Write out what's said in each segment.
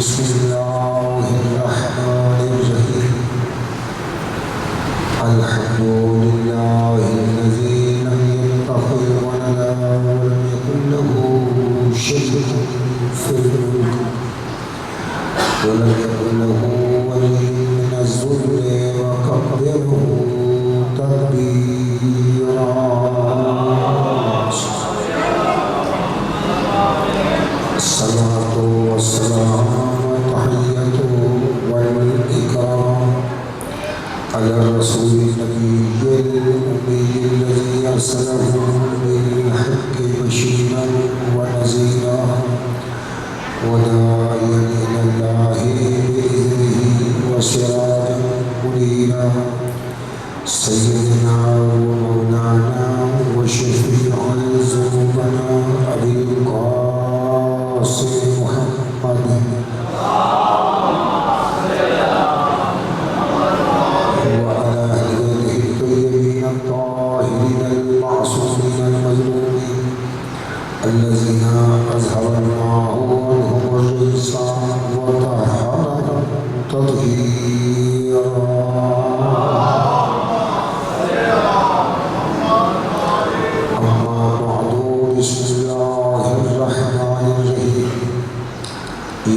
بسم اللہ الرحمن الرحیم الحمد للہ الذی لم يتخذ ولدا ولم يكن له شريك في الملك ولم يكن له ولي من الذل وكبره تكبيرا الصلاة والسلام والتحية والإكرام على الرسول النبي الأمي الذي أرسله بالحق بشيرا ونذيرا وداعيا إلى الله بإذنه وسراجا منيرا سيدنا ومولانا وشفيع ذنوبنا أبي القاسم محمد وعلى آله الطيبين الطاهرين المعصومين المظلومين الذين أزهر الله عنهم الرجس وطهرهم تطهيرا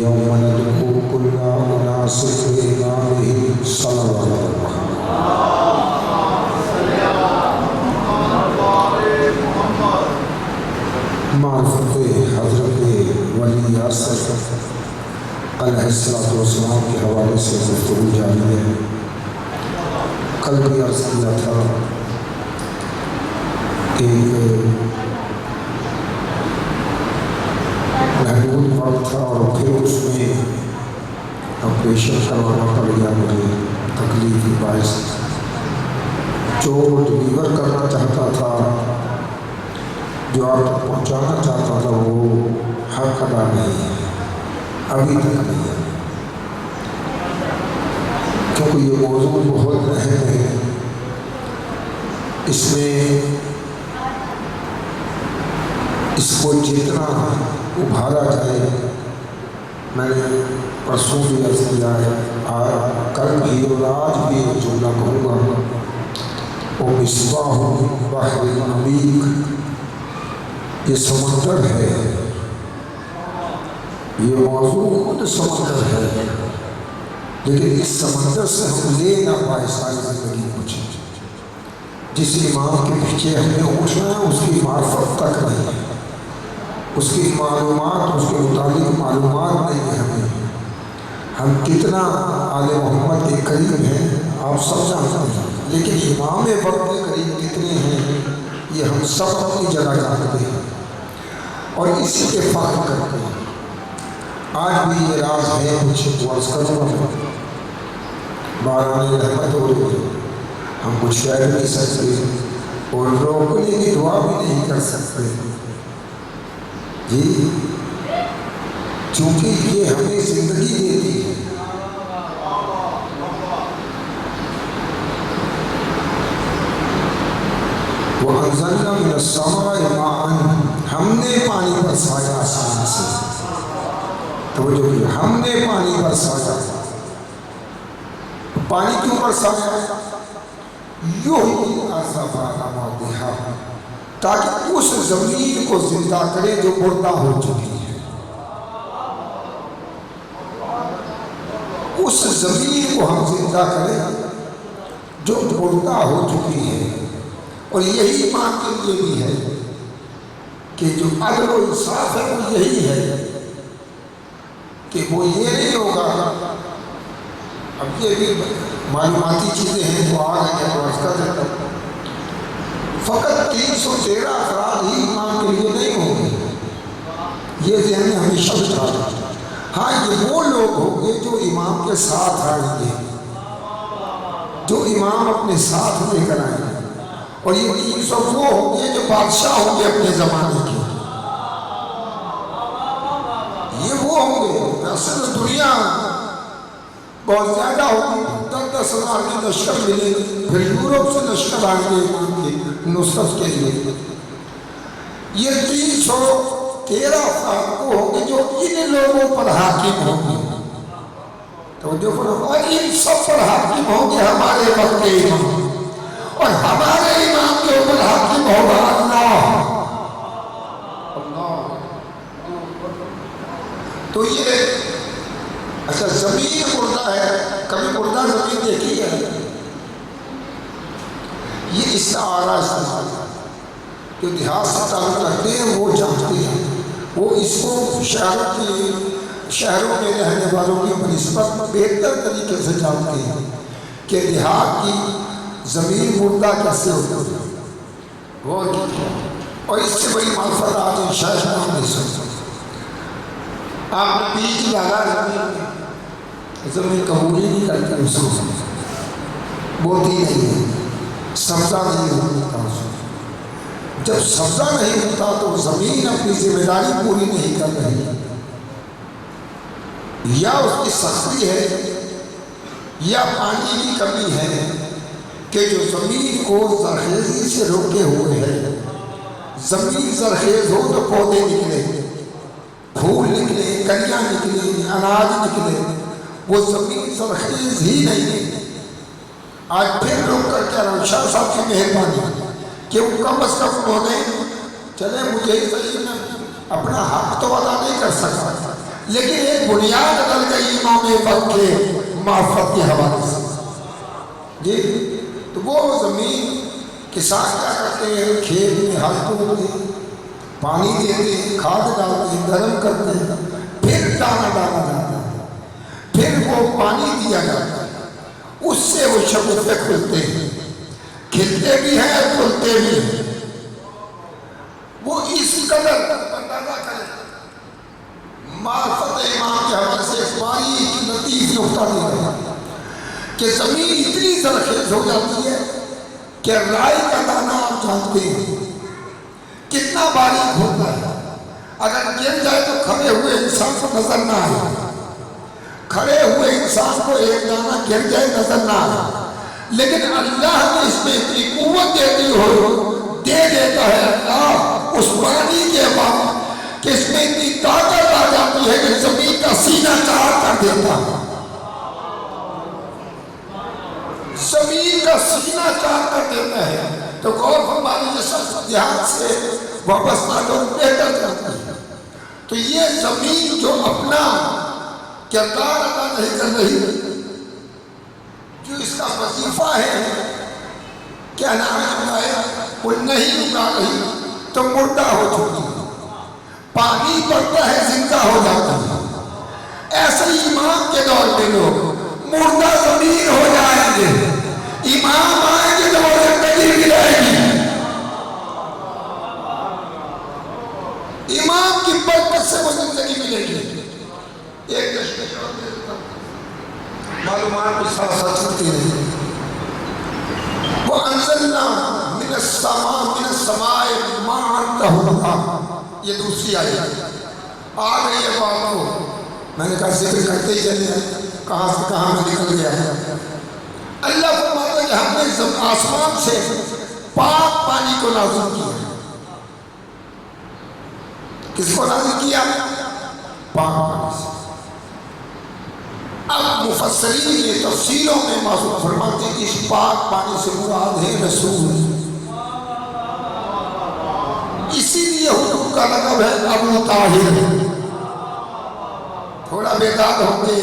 يوم ندعو كل أناس بإمامهم صلى الله عليه وسلم معرفت حضرت ولی اصل علیہ السلام کے حوالے سے گفتگو جاری ہے۔ کل بھی عرض کیا تھا کہ محدود وقت تھا اور پھر اس میں آپریشن کروانا پڑ گیا مجھے تکلیف کی باعث۔ جو ڈلیور کرنا چاہتا تھا، جو آپ تک پہنچانا چاہتا تھا، وہ حق ادا نہیں ہے، ابھی تک نہیں ہے، کیونکہ یہ موضوع بہت اہم ہے۔ اس میں اس کو جتنا ابھارا جائے، میں نے پرسوں بھی عرض کیا ہے، کل بھی اور آج بھی ایک جملہ کہوں گا، وہ مصباح بحر عمیق، یہ سمندر ہے، یہ موضوع خود سمندر ہے، لیکن اس سمندر سے ہم لے نہ پائے ساری زندگی کچھ۔ جس امام کے پیچھے ہم نے اٹھنا ہے، اس کی معرفت تک نہیں ہے، اس کی معلومات، اس کے متعلق معلومات نہیں ہے ہمیں۔ ہم کتنا آل محمد کے قریب ہیں آپ سب جانتے ہیں، لیکن امام وقت کے قریب کتنے ہیں یہ ہم سب اپنی جگہ جانتے ہیں اور اسی کے فخر کرتے ہیں۔ آج بھی یہ راز ہے، کچھ عرض کروں گا، باران رحمت ہو رہی ہے، ہم کچھ کہہ نہیں سکتے اور روکنے کی دعا بھی نہیں کر سکتے جی، چونکہ یہ ہمیں زندگی دیتی ہے۔ وَأَنزَلْنَا مِنَ السَّمَاءِ مَاءً، ہم نے پانی برسایا آسمان سے، توجہ کیجیے، ہم نے پانی برسایا۔ پانی کیوں برسایا؟ یُحْیِی الْأَرْضَ بَعْدَ مَوْتِہَا، تاکہ اس زمین کو زندہ کرے جو مردہ ہو چکی ہے، اس زمین کو ہم زندہ کریں جو مردہ ہو چکی ہے۔ اور یہی ایمان کے لیے بھی ہے کہ جو عدل و انصاف ہے وہ یہی ہے کہ وہ یہ نہیں ہوگا، اب یہ بھی معلوماتی چیزیں ہیں تو آ گئی ہیں تو عرض کر دیتا ہوں، فقط 313 افراد ہی امام کے لیے نہیں ہوں گے، یہ ذہن میں ہمیشہ بٹھا دیں۔ ہاں، یہ وہ لوگ ہوں گے جو امام کے ساتھ آئیں گے، جو امام اپنے ساتھ لے کر آئیں گے، اور یہ 300 وہ ہوں گے جو بادشاہ ہوں گے اپنے زمانے کے، یہ وہ ہوں گے۔ اصل دنیا بہت زیادہ ہوگی، 10,000 کی لشکر ملے، پھر یورپ سے لشکر آئیں گے امام کے نصرت کے لیے۔ یہ 313 افراد کو ہوں گے جو ان لوگوں پر حاکم ہوں گے۔ تو جو اور ان سب پر حاکم ہوں گے ہمارے وقت کے امام، اور ہمارے امام کے اوپر حاکم ہوگا اللہ۔ تو یہ اچھا زمین مردہ ہے، کبھی مردہ زمین دیکھی ہے؟ یہ استعارہ استعمال جو دیہات سے تعلق رکھتے ہیں وہ جانتے ہیں، وہ اس کو شہروں میں رہنے والوں کی بنسبت بہتر طریقے سے جانتے ہیں کہ دیہات کی زمین مردہ کیسے ہوتی ہے، اور اس سے بڑی معرفت آج شاید ہم نہیں سکتے۔ آپ نے بیج ڈالا زمین قبول ہی نہیں کرتی، اس کو بوتی نہیں ہے، سبزہ نہیں ہوتا اس کو۔ جب سبزہ نہیں ہوتا تو زمین اپنی ذمہ داری پوری نہیں کر رہی، یا اس کی سختی ہے یا پانی کی کمی ہے کہ جو زمین کو زرخیزی سے روکے ہوئے ہے۔ زمین زرخیز ہو تو پودے نکلے، پھول نکلے، کلیاں نکلے، اناج نکلے، وہ زمین زرخیز ہی نہیں ہے۔ آج پھر روک کر کے شاہ صاحب کی مہربانی کہ وہ کم از کم انہوں نے چلے مجھے اپنا حق تو ادا نہیں کر سکتا، لیکن ایک بنیاد ڈل گئی امام وقت کے معرفت کے حوالے سے۔ جی تو وہ زمین کسان کیا کرتے ہیں، کھیت میں ہل توڑتے ہیں، پانی دیتے ہیں، کھاد ڈالتے ہیں، گرم کرتے ہیں، پھر دانا ڈالا جاتا ہے، پھر وہ پانی دیا جاتا ہے، اس سے وہ شگوفے کھلتے ہیں، کھلتے بھی ہیں کھلتے بھی ہیں۔ وہ اس قدر اندازہ کرے معرفت امام کے حوالے سے ایک باریک لطیف نقطہ دیا ہے کہ زمین اتنی زرخیز ہو جاتی ہے کہ رائی کا دانہ آپ جانتے ہیں کتنا باریک ہوتا ہے، اگر گر جائے تو کھڑے ہوئے انسان کو نظر نہ آئے، کھڑے ہوئے انسان کو ایک دانہ گر جائے نظر نہ آئے، لیکن اللہ نے اس میں اتنی قوت دے دیتا ہے اللہ اس پانی کے بعد کہ اس میں اتنی طاقت آ جاتی ہے کہ زمین کا سینہ چار کر دیتا ہے، زمین کا سینہ چار کر دیتا ہے۔ تو غور فرمائیے شخص دیہات سے وابستہ لوگ بہتر کرتے ہیں، تو یہ زمین جو اپنا کردار ادا نہیں کر رہی، جو اس کا وظیفہ ہے کیا نام ہے وہ نہیں اگا رہی، تو مردہ ہو چکی ہے، پانی پڑتا ہے زندہ ہو جاتا ہے۔ ایسے ہی امام کے دور میں لوگ مردہ زمین ہو جائیں گے، امام آئیں گے تو وہ زندگی ملائے گی، امام کی برکت سے وہ زندگی ملے گی۔ ایک معلومات بھی ساتھ ساتھ چلتی رہی۔ وَأَنزَلْنَا مِنَ السَّمَاءِ مَاءً طَهُورًا، یہ دوسری آیت آ رہی ہے بات کو میں نے کہا ذکر کرتے ہی چلے کہاں سے کہاں میں نکل گیا ہے۔ اللہ فرماتا ہے کہ ہم نے آسمان سے پاک پانی کو نازل کیا۔ کس کو نازل کیا؟ پاک پانی سے۔ اب مفسرین یہ تفسیروں میں معصوم فرماتے ہیں کہ اس پاک پانی سے مراد ہے رسول، اسی لیے حکم کا لقب ہے ابو طاہر۔ تھوڑا بیدار ہوں گے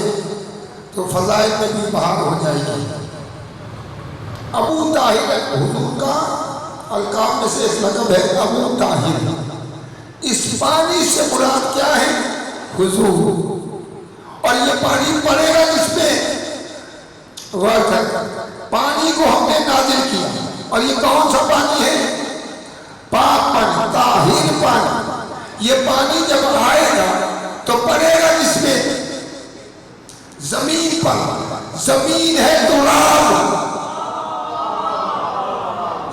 تو فضائل میں بھی بہار ہو جائے گی۔ ابو طاہر حضور کا القاب میں سے ایک لقب ہے ابو طاہر۔ اس پانی سے مراد کیا ہے؟ حضور۔ اور یہ پانی پڑے گا جس میں غور کر، پانی کو ہم نے نازل کیا، اور یہ کون سا پانی ہے؟ پاک پانی، طاہر پانی۔ یہ پانی جب آئے گا تو پڑے گا جس میں؟ زمین پر۔ زمین ہے تراب،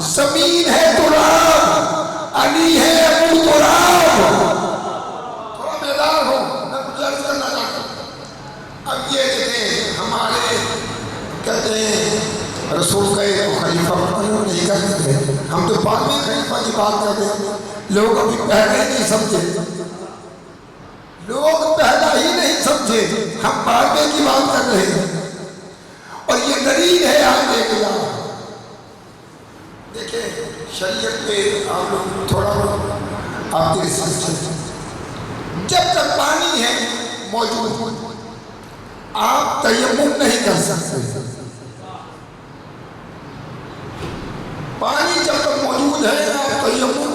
زمین ہے تراب، علی ہے ابو تراب۔ تھوڑا بیدار ہو، میں کچھ عرض کرنا چاہتا ہوں۔ اب یہ دیکھیں ہمارے کہتے ہیں رسول کا ایک خلیفہ نہیں کرتے، ہم تو بعد میں خلیفہ کی بات کرتے ہیں، لوگ ابھی پہلے نہیں سمجھے، لوگ پہلا ہی نہیں سمجھے۔ سمجھے، ہم بارگاہ کی بات کر رہے ہیں اور یہ دلیل ہے آگے گیا۔ دیکھیں شریعت پہ آپ لوگ تھوڑا آپ کے ریسرچ ہے، جب تک پانی ہے موجود آپ تیمم نہیں کر سکتے۔ پانی جب تک موجود ہے آپ تیمم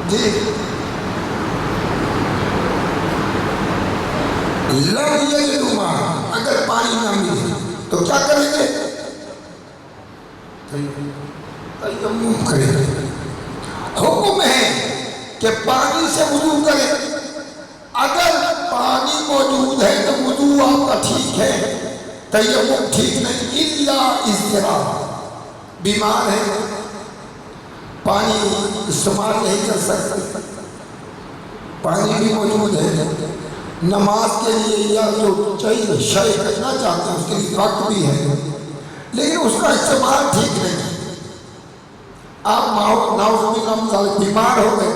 جی لم یجدوا ماء، اگر پانی نہ ملے تو کیا کریں گے؟ تیمم کریں گے۔ حکم ہے کہ پانی سے وضو کریں، اگر پانی موجود ہے تو وضو آپ کا ٹھیک ہے، تیمم ٹھیک نہیں، الا اضطرار، بیمار ہے پانی استعمال نہیں کر سکتے، پانی بھی موجود ہے، نماز کے لیے یا جو چاہیے شے کرنا چاہتے ہیں اس کے لیے وقت بھی ہے، لیکن اس کا استعمال ٹھیک نہیں، آپ نعوذ باللہ من ذالک بیمار ہو گئے،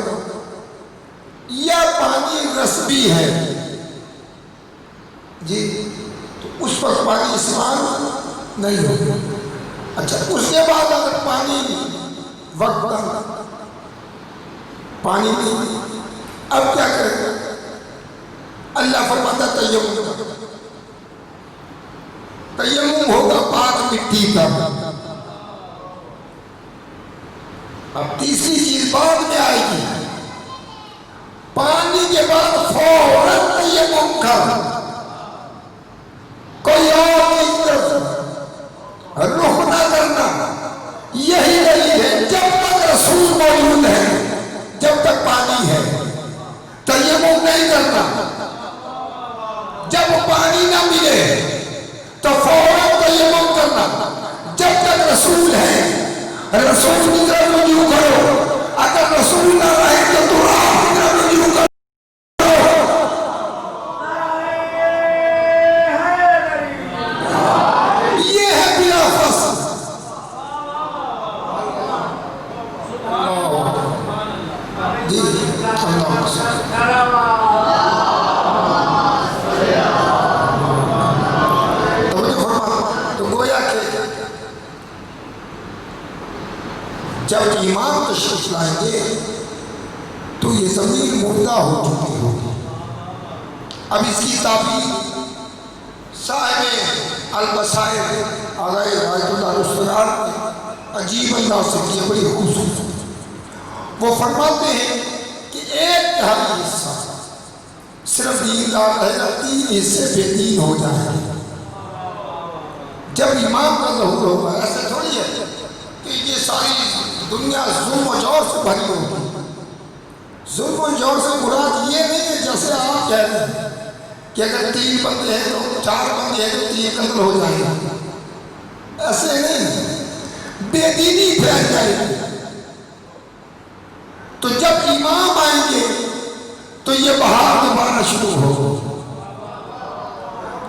یا پانی رسبی ہے جی تو اس پر پانی استعمال نہیں ہوگا۔ اچھا اس کے بعد اگر پانی وقت پانی نہیں، اب کیا کریں؟ اللہ فرماتا تیمم ہوگا پاک مٹی کا۔ اب تیسری چیز بعد میں آئے گی، پانی کے بعد فوراً تیمم کر، کوئی اور چیز طرف رخ نہ کرنا، یہی دلیل ہے جب تک رسول موجود ہے، جب تک پانی ہے تیمم نہیں کرنا، جب پانی نہ ملے تو فوراً تیمم کرنا، جب تک رسول ہے رسول کی طرف رجوع کرو، اگر رسول نہ رہے تو دعا کی طرف رجوع کرو۔ یہ ہے بلا فصل۔ جی تو گویا کہ جب ایمان تشریف لائیں گے تو یہ زمین مردہ ہو چکی ہوگی۔ اب اس کی تعبیر صاحب البصائر آغائے رایت اللہ رسولار نے عجیب انداز سے کی، بڑی خوبصورت۔ وہ فرماتے ہیں کہ ایک تہائی حصہ صرف دیندار رہے گا، 3 حصے بے دین ہو جائیں گے۔ جب امام کا ظہور ہوگا، ایسا تھوڑی ہے کہ یہ ساری دنیا ظلم و جور سے بھری ہوگی۔ ظلم و جور سے مراد یہ نہیں ہے جیسے آپ کہہ رہے ہیں کہ اگر 3 بندے ہیں تو 4 بندے ہیں تو 3 قتل ہو جائیں گے، ایسے نہیں، بے دینی پھیل جائے گی۔ تو جب امام آئیں گے تو یہ بہار دوبارہ شروع ہوگا۔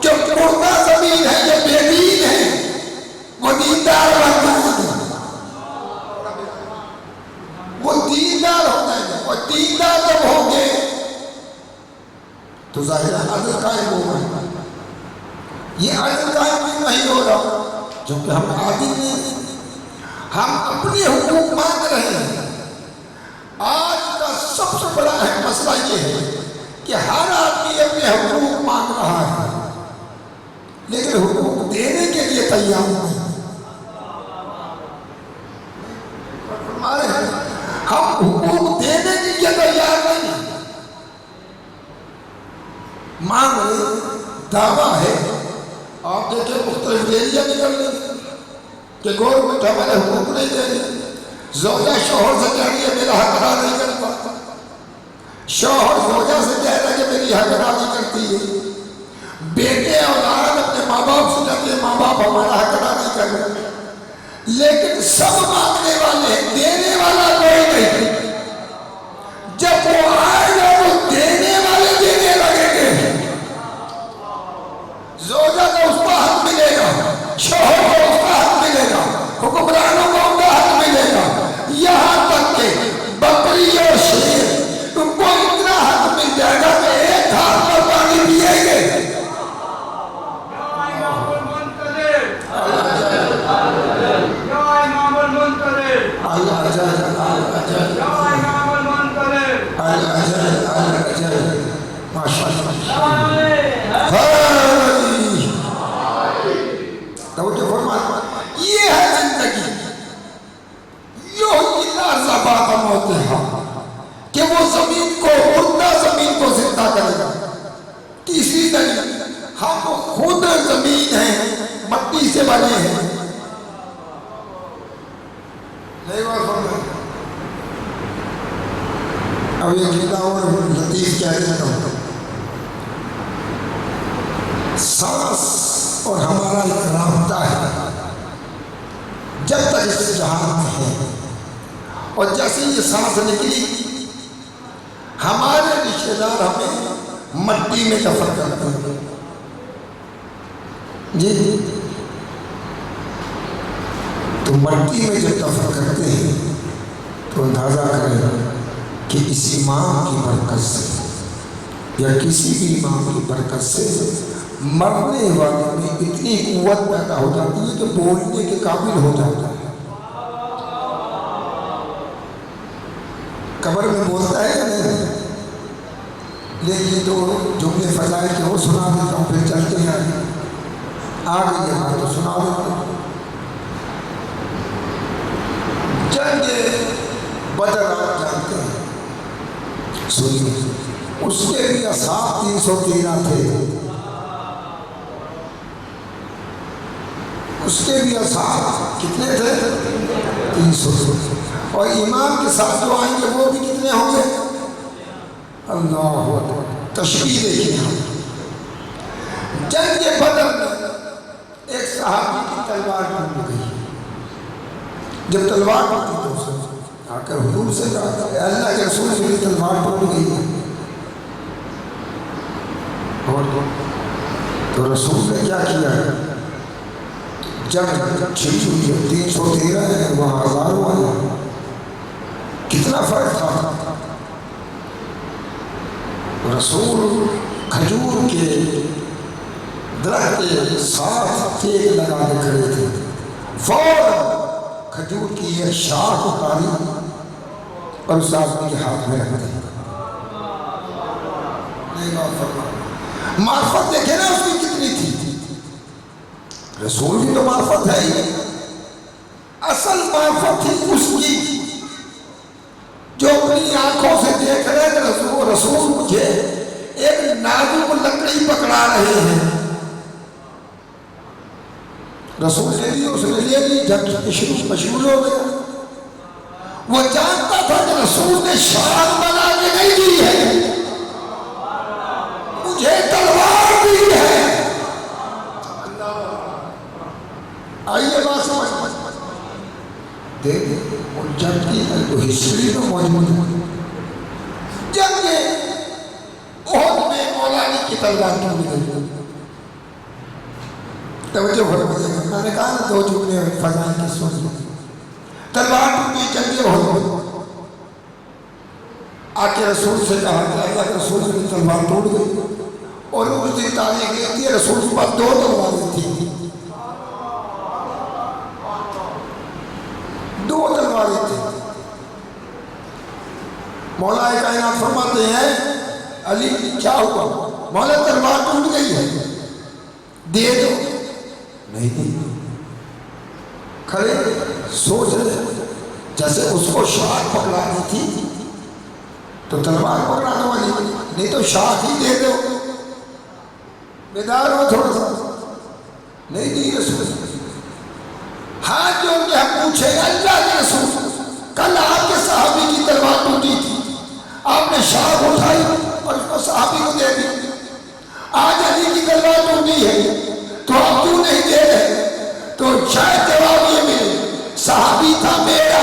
جو مردہ زمین ہے، جو بے دین ہے، وہ دیندار بن جائیں گے، وہ دیندار ہو جائیں گے، اور دیندار جب ہوں گے تو ظاہر عدل قائم ہوگا۔ یہ عدل قائم نہیں ہو رہا کیونکہ ہم عادل نہیں، ہم اپنے حقوق مانگ رہے ہیں۔ آج کا سب سے بڑا مسئلہ یہ ہے کہ ہر آدمی اپنے حقوق مانگ رہا ہے لیکن حقوق دینے کے لیے تیار نہیں۔ ہم حقوق دینے کے لیے تیار نہیں، مانگ رہے، دعویٰ ہے۔ آپ دیکھیں مختلف ریلیاں نکل رہی کہ گورنمنٹ ہمارے حقوق نہیں دے رہی۔ زوجہ شوہر سے کہہ رہی ہے میرا حق ادا نہیں کرتا، شوہر زوجہ سے کہہ رہا ہے کہ میری حق ادا نہیں کرتی ہے، بیٹے اولاد اپنے ماں باپ سے کہتے ہیں ماں باپ ہمارا حق ادا نہیں کر رہے، لیکن سب مانگنے والے ہیں، دینے والا کوئی نہیں۔ جب وہ آئے گا تو دینے والے دینے لگیں گے، زوجہ کو اس کا حق ملے گا، شوہر کو اس کا حق ملے گا، حکمرانوں کو ان کا حق ملے گا، یہاں تک کہ بکری اور شیر ان کو اتنا حق مل ماشاء اللہ توجہ فرمائیں. یہ ہے زندگی. کہ وہ زمین کو مردہ زمین کو زندہ کرے گا. تیسری دلیل ہم خود زمین ہیں, مٹی سے بنے ہیں. اب یہ جیتا اور لطیف کہہ دیتا ہوں. سانس اور ہمارا ایک رابطہ ہے جب تک اس جہان میں ہے, اور جیسے یہ سانس نکلی ہمارے رشتے دار ہمیں مٹی میں دفن کرتے ہیں. جی تو مٹی میں جب دفن کرتے ہیں تو اندازہ کریں کہ اسی ماں کی برکت سے یا کسی بھی ماں کی برکت سے مرنے والے میں اتنی قوت پیدا ہو جاتی ہے کہ بولنے کے قابل ہو جاتا ہے. قبر میں بولتا ہے نہیں, لیکن تو جملے فضائل کے وہ سنا دیتا ہوں, پھر چلتے ہیں آگے یہ بات تو سنا دیتا ہوں. جنگ بدر آپ جانتے ہیں, سنیے اس کے بھی اصحاب 313 تھے. اس کے بھی اصحاب کتنے تھے؟ 300. اور امام کے ساتھ جو آئیں گے وہ بھی کتنے ہوں گے؟ اللہ اکبر. تشبیہ دیکھیں ہم. جنگ بدر میں ایک صحابی کی تلوار ٹوٹ گئی. جب تلوار ٹوٹی تو اسے آ کر حضور سے کہا کہ اللہ کے رسول سے تلوار ٹوٹ گئی ہے. اور تو رسول نے کیا کیا ہے؟ جنگ چھڑی ہوئی ہے, 313 ہے, وہاں 1000 ہوا ہے. کتنا فرق تھا. رسول کھجور کے درخت کے ساتھ تیگ لگا کے کھڑے تھے. فوراً کھجور کی ایک شاخ اتاری اور اس آدمی کے ہاتھ میں رکھ دی. معرفت دیکھے نا اس کی کتنی تھی. رسول کی تو معرفت ہے ہی. اصل معرفت تھی اس کی جو اپنی آنکھوں سے دیکھ رہے کہ رسول مجھے ایک نازک لکڑی پکڑا رہے ہیں. رسول نے لی, اس نے لے لی, جب مشغول ہو گیا. وہ جانتا تھا کہ رسول نے شان بنا کے نہیں دی ہے, مجھے تلوار دی ہے. آئیے بات سمجھ دیکھ اور جنگ کی ہسٹری میں موجود ہے. جنگ احد میں مولا علی کی تلوار ٹوٹ گئی. توجہ فرمائیے, میں نے کہا نا 2 جملے فضائل کی سن. تلوار ٹوٹ گئی, جنگ احد. آ کے رسول سے کہا کہ اللہ کے رسول سے تلوار ٹوٹ گئی. اور اس دن تاریخ لیتی ہے رسول کے پاس 2 تلواریں تھیں. 2 تلواریں تھیں. مولا کائنات فرماتے ہیں علی کیا ہوا؟ مولا تلوار ٹوٹ گئی ہے, دے دو. نہیں دی. کھڑے سوچ رہے جیسے اس کو شاخ پکڑانی تھی تو تلوار پکڑانے والی, نہیں تو شاخ ہی دے دو. بیدار ہو تھوڑا سا. نہیں دی رسول. ہاتھ جوڑ کے ہم پوچھے اللہ کے رسول, کل آپ کے صحابی کی تلوار ٹوٹی تھی, آپ نے شاخ اٹھائی اور اس کو صحابی کو دے دی. آج علی کی تلوار ٹوٹی ہے تو آپ کیوں نہیں دے رہے؟ تو شاید جواب یہ ملے صحابی تھا میرا,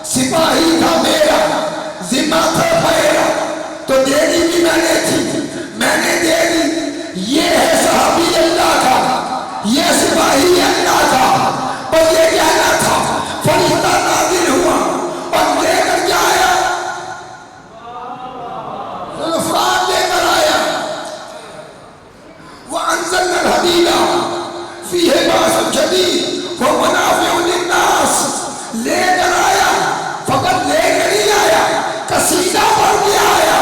سپاہی تھا میرا, ذمہ تھا میرا, تو دینی بھی میں نے تھی, میں نے دے دی. یہ ہے صحابی اللہ کا, یہ سپاہی اللہ کا. بس یہ کہنا تھا فرشتہ نازل ہوا اور لے کر کے آیا, افراد لے کر آیا. وَأَنزَلْنَا الْحَدِيدَ فِيهِ بَأْسٌ شَدِيدٌ وَمَنَافِعُ لِلنَّاسِ. لے کر آیا, فقط لے کر ہی آیا, قصیدہ پڑھ کے آیا,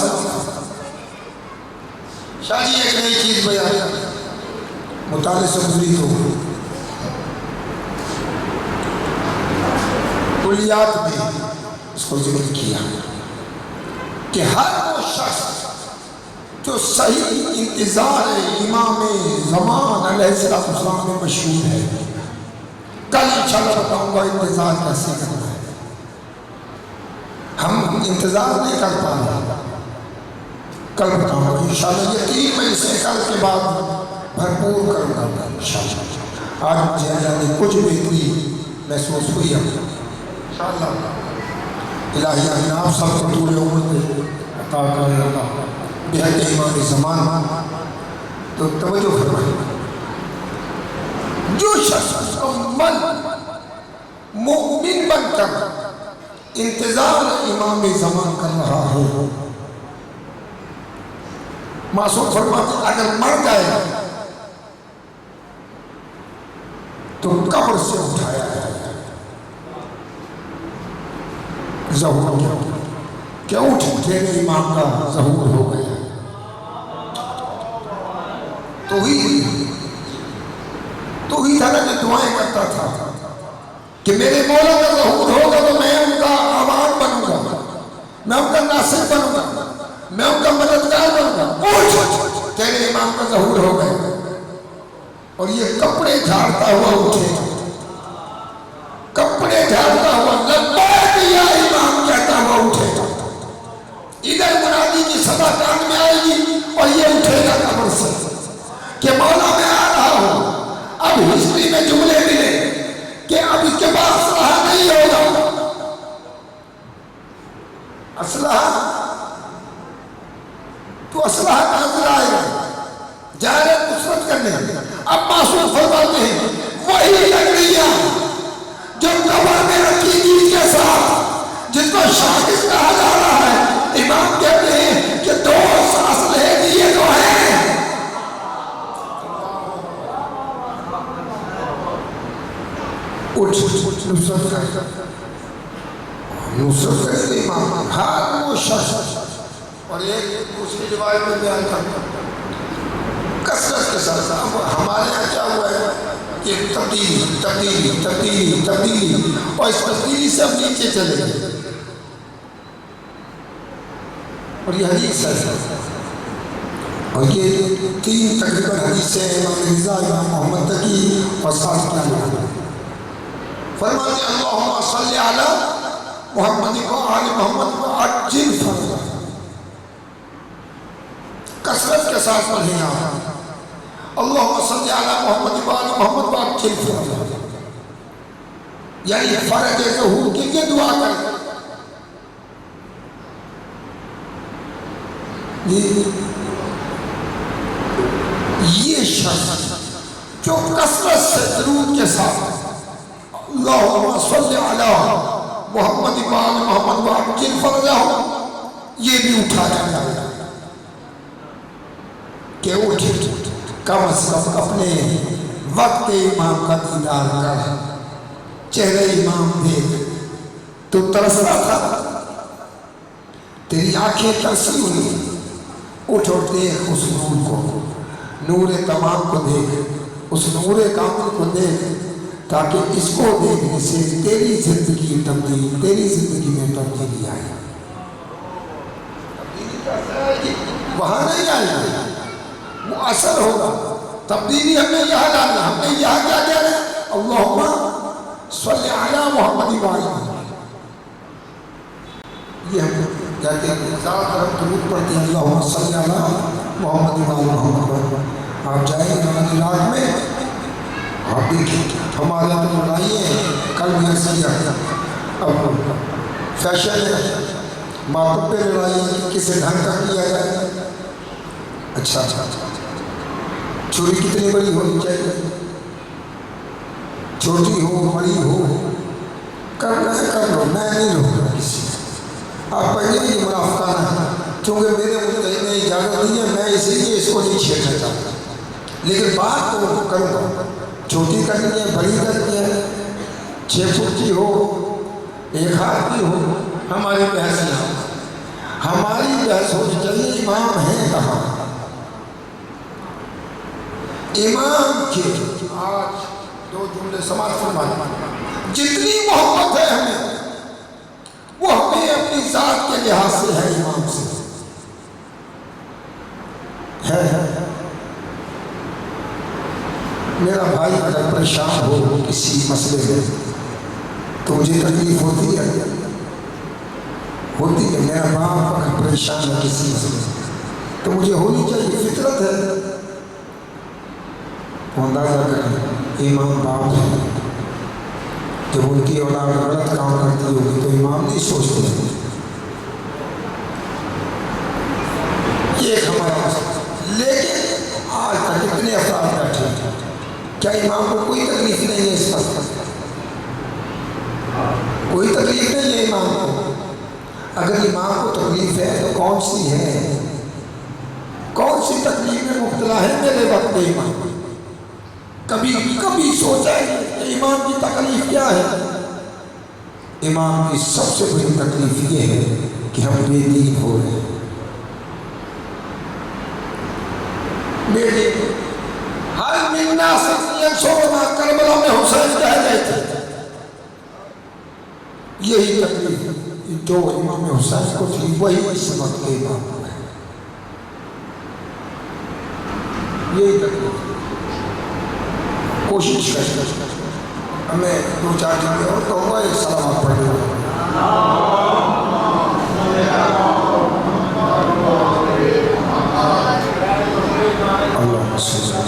سکتا۔ شاہ جی ایک نئی چیز بیان مطالعے سے گزری تو کلیات میں اس کو ذکر کیا کہ ہر وہ شخص جو صحیح انتظار امام زمان علیہ السلام میں مشہور ہے، کل انشاءاللہ بتاؤں گا انتظار کیسے کرنا ہے۔ ہم انتظار نہیں کر پا رہے، کل بتاؤں گا انشاءاللہ، یقین میں اسے کل کے بعد بھرپور کروں گا انشاءاللہ۔ آج مجھے اللہ نے کچھ بہتری محسوس ہوئی ہے انشاءاللہ۔ الہی آمین آپ سب کو طول عمر میں عطا کرے اللہ بحق امام زمان۔ تو توجہ فرمائیں، جو شخص من مومن بن کر انتظار امام زمان کر رہا ہے، معصوم فرماتے اگر مر جائے تو قبر سے اٹھایا جائے ظہور کیا کیا اٹھ تیرے امام کا ظہور ہو گیا۔ تو ہی تھا نا کہ دعائیں کرتا تھا کہ میرے مولا کا ظہور ہوگا تو میں ان کا عوام بنوں گا، میں ان کا ناصر بنوں گا، میں ان کا مددگار بنوں گا۔ اٹھ تیرے امام کا ظہور ہو گیا، اور یہ کپڑے جھاڑتا ہوا اٹھے، کپڑے جھاڑتا ہوا لبیک یا امام کہتا ہوا اٹھے گا۔ ادھر منادی کی صدا کان میں آئے گی اور یہ اٹھے گا قبر سے کہ مولا میں آ رہا ہوں۔ اب ہسٹری میں جملے ملے کہ اب اس کے بعد اسلحہ نہیں ہوگا، اسلحہ تو اسلحہ کہاں سے آئے گا؟ جہالت نصرت کرنے۔ اب معصوم فرماتے ہیں وہی لکڑیاں جو قبر میں رکھی گئی کے ساتھ جس کو شاکس کہا جا رہا ہے، امام کہتے ہیں کہ دو اسلحے دیے تو ہیں۔ اٹھ نصرت کر، نصرت کر امام ہر وہ شخص۔ اور ایک دوسری روایت میں بیان کرتا کثرت کے ساتھ ہمارے یہاں کیا ہوا ہے کہ تبدیلی اور اس تبدیلی سے ہم نیچے چلے گئے۔ اور یہ حدیث ہے، اور یہ تین تقریباً حدیثیں امام رضا امام محمد تقی اور ساتھ کیا لوگ فرماتے اللہم صلی علی محمد و آل محمد و عجل فرماتے کثرت کے ساتھ پڑھیں آپ اللہم صلی علی محمد و آل محمد و عجل فرماتے، یعنی فرق ظہور کے لیے دعا کریں۔ یہ شخص جو کثرت سے درود کے ساتھ اللہم صلی علی محمد و آل محمد و عجل فرماتے، یہ بھی اٹھا جائے کہ اٹھ کم از کم اپنے وقت امام کا دیدار کر، چہرے امام دیکھ۔ تو ترس رہا تھا، تیری آنکھیں ترسی ہوئی، اٹھ اور دیکھ اس نور کو، نور تمام کو دیکھ، اس نور کامل کو دیکھ، تاکہ اس کو دیکھنے سے تیری زندگی تبدیل، تیری زندگی میں تبدیلی آئے۔ وہاں نہیں آئے گا، وہ اثر ہوگا۔ تبدیلی ہم نے یہاں لانا، ہم نے یہاں کیا کہہ رہے ہیں اللہم صلی علی محمد و آل محمد۔ یہ ہم کہتے ہیں زیادہ طرف درود پڑھتے ہیں اللہم صلی علی محمد و آل محمد۔ آپ جائیں نماز علاق میں، آپ دیکھیں ہمارے یہاں تو لڑائیے کل بھی ایسا اب فیشن ہے، باپ پہ لڑائی کسی ڈھنگ کا کیا جائے۔ اچھا چھری کتنی بڑی ہونی چاہیے، چھوٹی ہو بڑی ہو، کرنا ہے کر لو، میں نہیں رہوں گا کسی سے۔ آپ پہلے یہ منافقانہ ہے، چونکہ میرے مجھے نے اجازت دی ہے، میں اسی لیے اس کو نہیں چھیڑنا چاہتا، لیکن بات تو کروں گا۔ چھوٹی کرنی ہے، بڑی کرنی ہے، 6 فٹ کی ہو، 1 ہاتھ کی ہو، ہماری بحث نہ ہو۔ ہماری بحث ہو چلیے امام ہیں کہاں؟ امام کے آج دو جملے سماعت فرمائیں، جتنی محبت ہے ہمیں وہ ہمیں اپنی ذات کے لحاظ سے ہے امام سے ہے۔ میرا بھائی اگر پریشان ہو کسی مسئلے میں تو مجھے تکلیف ہوتی ہے، میرا باپ اگر پریشان ہے کسی مسئلے میں تو مجھے ہونی چاہیے، فطرت ہے۔ اندازہ کریں امام باپ ہے، جب ان کی اولاد غلط کام کرتی ہوگی تو امام نہیں سوچتے ہیں یہ ہمارا۔ لیکن آج تک اتنے افراد بیٹھے کیا امام کو کوئی تکلیف نہیں ہے؟ اس پر کوئی تکلیف نہیں ہے امام کو؟ اگر امام کو تکلیف ہے تو کون سی ہے؟ کون سی تکلیف میں مبتلا ہے میرے وقت امام؟ کبھی سوچا ہے کہ امام کی تکلیف کیا ہے؟ امام کی سب سے بڑی تکلیف یہ ہے کہ ہم بے دین ہو رہے ہیں، بے دین۔ ہر منا سکین سونا کربلا میں حسین کہہ گئے تھے، یہی تکلیف جو امام حسین کو تھی وہی اس وقت کے امام کو ہے، یہی تکلیف۔ کوشش کریں، ہمیں دو چار جملے اور کہوں گا، ایک سلام پڑھ لوں۔ اللہ صلی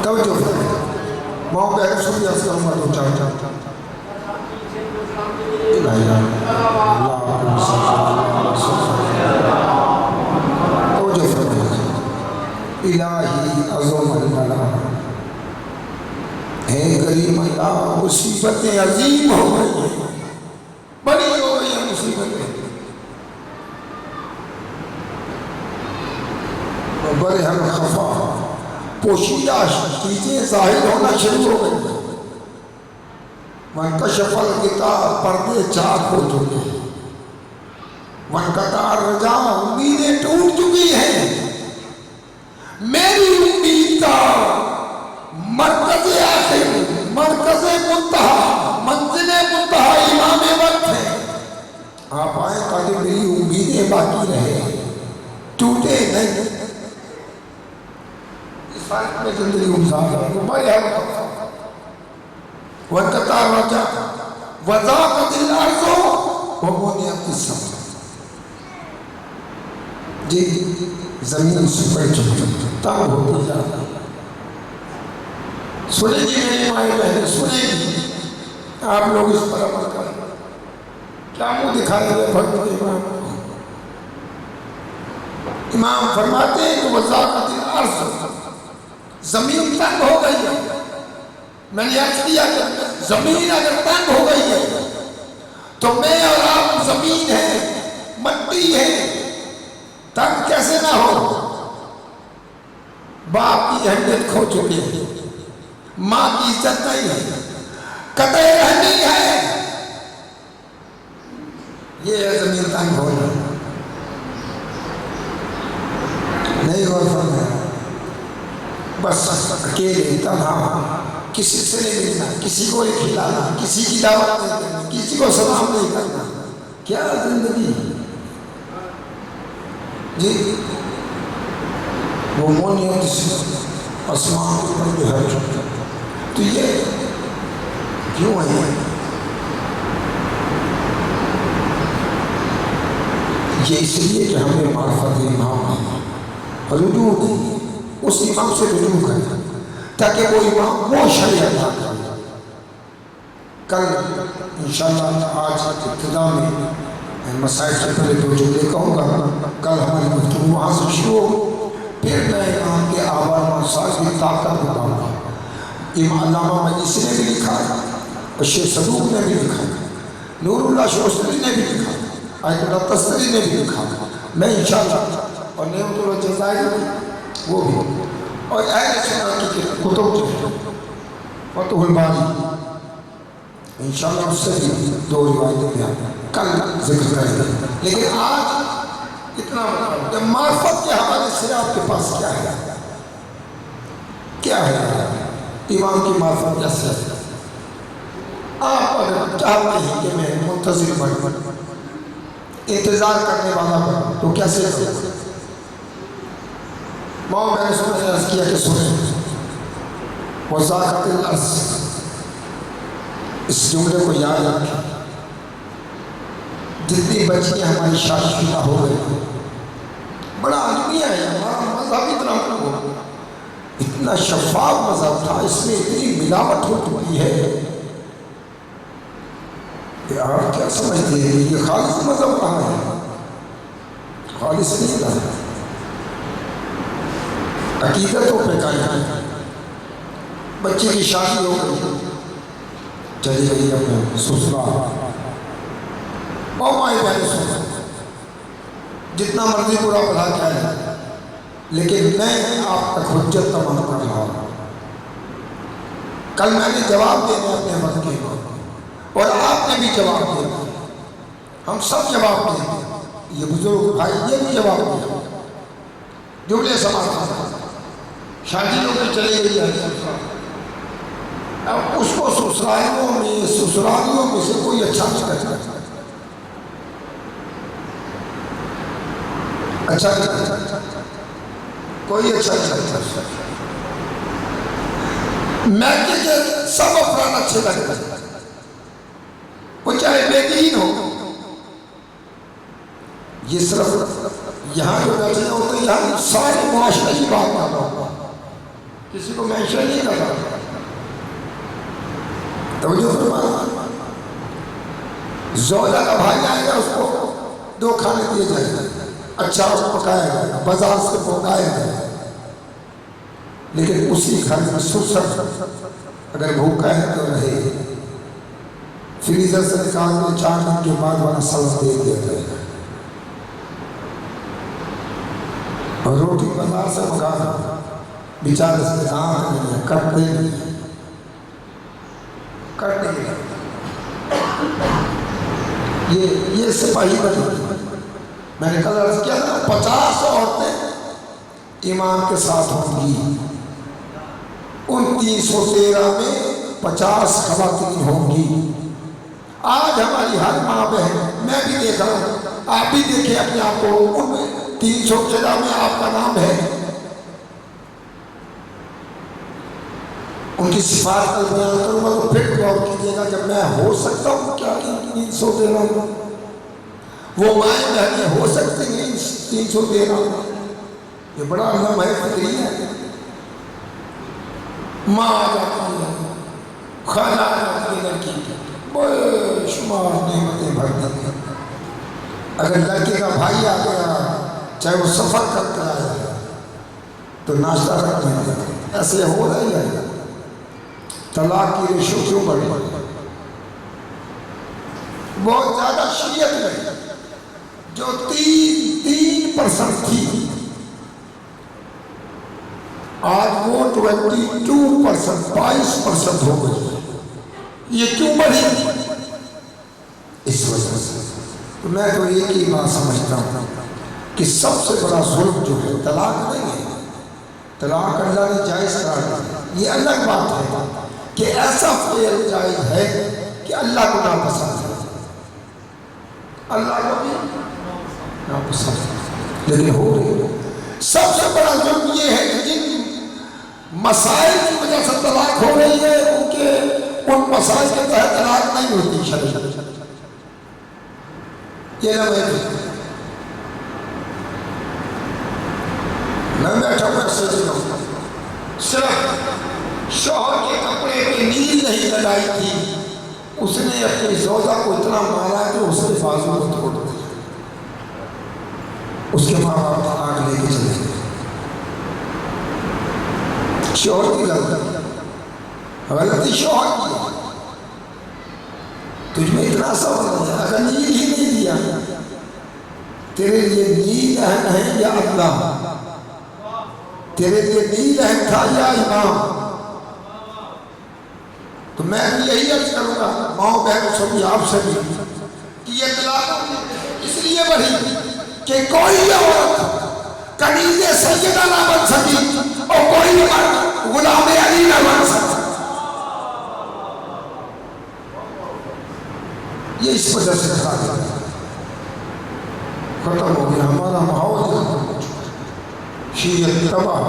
توجہ کریں، ماں بہن سنی عرض کروں گا دو چار توجہ فرمائیں۔ الہی عظم الملام، اے کریم اللہ مصیبتیں عظیم ہو گئی ہیں، بڑی ہو گئی ہیں مصیبتیں، برہم خفا پوشیدہ چیزیں ظاہر ہونا شروع ہو گئی، منکشف الکتاب پردے چاک ہو چکے ہیں، منقطع رجا امیدیں ٹوٹ چکی ہیں، میری امید کا مرکز آخر، مرکز منتہا، منزل منتہا امام وقت ہے، آپ آئیں تاکہ میری امیدیں باقی رہے، ٹوٹے نہیں۔ اس فائق میں زندگی امزاد ہے بھائی ہے وَانْقَطَعَ الرَّجَعُ وَضَاقَتِ الْأَرْضُ وَبُنِيَتِ السَّمَاءُ۔ جی زمین سپر چکی تنگ ہوتی جاتا، سنیں گی میری مائیں بہنیں، سنیں گی، آپ لوگ اس پر عمل کریں، کیا منہ دکھائے ہوئے بھگت امام فرماتے ہیں کہ وَضَاقَتِ الْأَرْضُ، زمین تنگ ہو گئی ہے۔ میں نے عرض کیا کہ زمین اگر تنگ ہو گئی ہے تو میں اور آپ زمین ہے، مٹی ہے، تنگ کیسے نہ ہو؟ باپ کی اہمیت کھو چکے ہیں، ماں کی عزت نہیں ہے، قطع رحمی ہے، یہ ہے زمین تنگ ہو گئی۔ نہیں غور فرمایا، بس اکیلے تنہا، کسی سے نہیں ملنا، کسی کو نہیں کھلانا، کسی کی دعوت نہیں کرنا، کسی کو سلام نہیں کرنا، کیا زندگی جی؟ وہ مونیت آسمان پر جو ہے تو یہ کیوں ہے؟ یہ اس لیے کہ ہمیں معرفت امام ہے، رجوع اس امام سے رجوع کریں تاکہ وہ امام وہ شریعت نہ کرے۔ کل انشاءاللہ آج ابتدا میں مسائل سے پہلے دو جملے کہوں گا، کل ہماری گفتگو وہاں سے شروع ہو، پھر میں امام کے آبار منصاص کی طاقت بتاؤں گا۔ امام علامہ مجلسی نے بھی لکھا ہے، شیخ صدوق نے بھی لکھا ہے، نور اللہ شوستری نے بھی لکھا ہے، آیت اللہ تستری نے بھی لکھا ہے۔ میں انشاءاللہ اور نعمت الجزائر وہ بھی، اور اہل سنت کی کتب جو ہے فتح الباری انشاءاللہ اس سے بھی 2 روایتیں بیان کل ذکر کریں گے، لیکن آج اتنا کہ معرفت کے حوالے سے آپ کے پاس کیا ہے، کیا ہے امام کی معرفت کیسے ہے؟ آپ اگر چاہتے ہیں کہ میں منتظر بنوں، انتظار کرنے والا بنوں، تو کیسے کروں؟ ماں میں نے سننے عرض کیا کہ سنیں وَذَاقَتِ الْأَرْضِ، اس جملے کو یاد رکھیں، جتنی بچیاں ہماری شادی شدہ ہو گئی، بڑا عالمیہ ہے ہمارا مذہب، اتنا شفاف مذہب تھا، اس میں اتنی ملاوٹ ہو چکی ہے کہ آپ کیا سمجھتے ہیں یہ خالص مذہب کہاں ہے؟ خالص نہیں تھا، عقیدتوں پہ قائم ہے۔ بچے کی شادی ہو گئی، چلی گئی اپنے سسرال، اور مائی بہن سن جتنا مرضی برا بھلا کیا ہے، لیکن میں آپ تک حجت تمام کر رہا ہوں۔ کل میں نے جواب دینا اپنے وقت کے، اور آپ نے بھی جواب دینا، ہم سب جواب دیں، یہ بزرگ بھائی یہ بھی جواب دیں، جملے سماعت شادیوں میں چلے گئی ہے، اب اس کو سسرالیوں میں سے کوئی اچھا نہیں کرتا، اچھا کوئی اچھا نہیں کرتا، میں کہ سب افراد اچھے لگتے ہیں، وہ چاہے بے دین ہو، یہ صرف یہاں جو بیٹھے ہوتے ہیں یہاں سارے معاشرے کی بات کر رہا ہوں، کسی کو مینشن نہیں کر رہا، توجہ فرمائیں، زوجہ کا بھائی آئے گا اس کو 2 کھانے دیے جائیں گے، اچھا پکایا گیا، بازار سے پکایا گیا، لیکن اسی گھر میں سسر اگر بھوکا ہے تو رہے، فریزر سے نکال کے 4 دن کے بعد والا سبز دے دیا جائے گا، اور روٹی بازار سے پکانا بیچارے سے کام نہیں ہے، کرتے نہیں یہ سپاہی بنی، میں نے کل عرض کیا تھا 50 عورتیں امام کے ساتھ ہوں گی، ان 313 میں 50 خواتین ہوں گی۔ آج ہماری ہر ماں بہن، میں بھی دیکھ رہا ہوں، آپ بھی دیکھیں اپنے آپ کو، ان 313 میں آپ کا نام ہے، ان کی صفات کا بیان کروں گا تو پھر غور کیجیے گا جب میں ہو سکتا ہوں کیا 313 وہ مائیں بہنیں ہو سکتے ہیں 313، یہ بڑا لمحہ فکری ہے، ماں آ جاتی ہے، خالہ آ جاتی ہے، لڑکی بے شمار نعمتیں بھرتی ہیں، اگر لڑکے کا بھائی آ گیا چاہے وہ سفر کر کے آیا تو ناشتہ رکھ دیں، ایسے ہو رہی ہے، طلاق کی ریشو کیوں بڑھی، بہت زیادہ شریعت میں جو 3% تھی آج وہ 22%، 22% ہو گئی، یہ کیوں بڑھی؟ اس وجہ سے میں تو ایک ہی بات سمجھتا ہوں کہ سب سے بڑا ظلم جو ہے طلاق نہیں ہے، طلاق اللہ نے جائز قرار دیا، یہ الگ بات ہے کہ ایسا فعل جائز ہے کہ اللہ کو ناپسند ہے، اللہ کو بھی ناپسند ہے، لیکن ہو رہی ہے۔ سب سے بڑا ظلم یہ ہے کہ جن مسائل کی وجہ سے طلاق ہو رہی ہے ان مسائل کے تحت طلاق نہیں ہوتی شریعت، یہ نہ میں بیٹھا ہوں صرف شوہر کے کپڑے پہ نیل نہیں لگائی تھی، اس نے اپنی زوجہ کو اتنا مارا کہ اس کے بازو کو توڑ دیا، اس کے ماں باپ آگ لے کے چلے گئے، شوہر کی غلطی شوہر کی، تجھ میں اتنا سوال ہے، اگر نیل ہی نہیں دیا تیرے لیے نیل اہم ہے یا اللہ؟ تیرے لیے نیل اہم تھا یا امام؟ تو میں یہی عرض کروں گا ماؤں بہنوں سبھی آپ سے بھی کہ یہ طلاق اس لیے بڑھی کہ کوئی عورت کنیز سیدہ نہ بن سکی اور کوئی مرد غلام علی نہ بن سکا. یہ اس وجہ سے ختم ہو گیا ہمارا ماحول شیعت تباہ.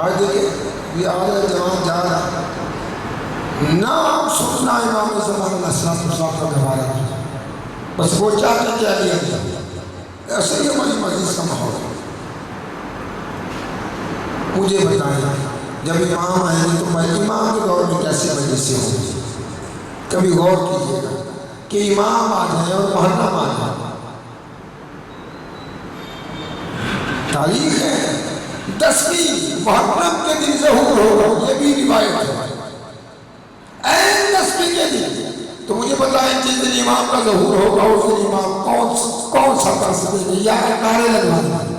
آج دیکھیں یہ آدھا جوان جا رہا نام سننا امام زمان علیہ السلام کا گوارا بس وہ چاہتے کیا لیا گیا. ایسے ہی ہماری مسجد کا ماحول. مجھے بتائیں جب امام آئیں گے تو میں امام کے دور میں کیسے مجلس سے ہوگی؟ کبھی غور کیجیے گا کہ امام آ جائیں اور محرم آ جائیں. تاریخ ہے 10ویں محرم کے دن ظہور ہوگا یہ بھی روایت ہے. این 10ویں کے دن تو مجھے بتائیں جس دن امام کا ظہور ہوگا اس دن امام کون سا درس دے گا یا نعرے لگوائیں گے؟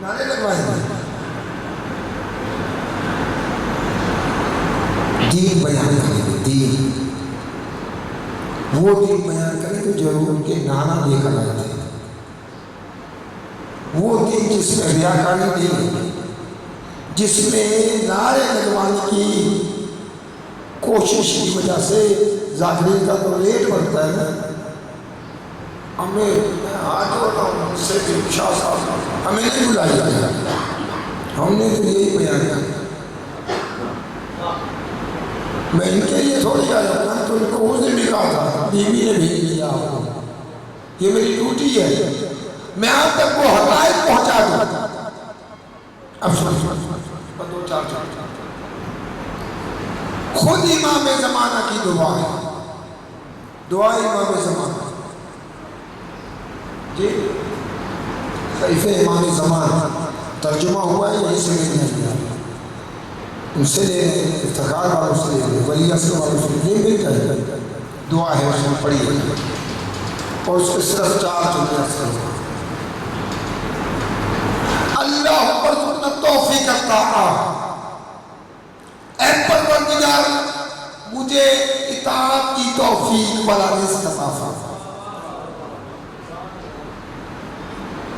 نعرے لگوائیں گے. دین بیان کریں گے. دین وہ دین بیان کریں تو ضرور ان کے نعرہ لے کر آئے تھے. وہ دین جس میں ریاکاری نہیں جس میں نعرے لگوانے کی کوشش کی وجہ سے ظاہری کا تو ریٹ بڑھتا ہے. ہمیں ہاتھ ہوتا ہوں سے شاہ صاحب ہمیں نہیں بلایا گیا. ہم نے تو یہی بیان کیا. میں ان کے لیے تھوڑی آیا تھا تو ان کو اس نے بھی کہا تھا بیوی نے بھیج لیا آپ کو. یہ میری ڈیوٹی ہے میں آپ تک وہ حقائق پہنچا دوں. اب خود امام زمانہ کی دعا ہے. دعا امام زمانہ جی خلیفہ امام زمانہ ترجمہ ہوا ہے یہی سے نہیں دیا. ان سے لے افتخار والوں سے لے ولی اصل والوں سے لے مل کر دعا ہے اس میں پڑھی ہے اور اس کے صرف 4 جملے اللہ پر توفیق عطا. اے پروردگار مجھے اطاعت کی توفیق والا رزق عطا فرما.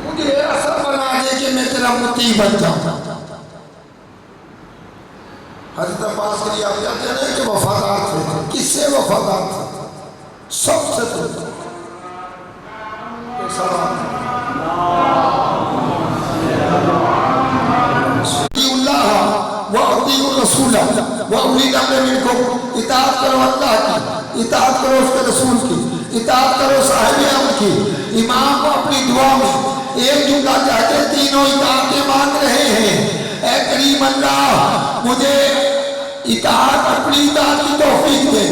مجھے ایسا بنا دے کہ میں تیرا مطیع بن جاؤں. حضرت عباس کے لیے آپ جاتے ہیں کہ وفادار تھے. کس سے وفادار تھے؟ سب سے تو رسول اطاعت کرو اللہ کی, اطاعت کرو اس کے رسول کی, اطاعت کرو صاحب امر کی. امام کو اپنی دعا میں ایک جملہ کہتے تینوں اطاعتیں مانگ رہے ہیں. اے کریم اللہ مجھے اطاعت اپنی اطاعت کی توفیق دے,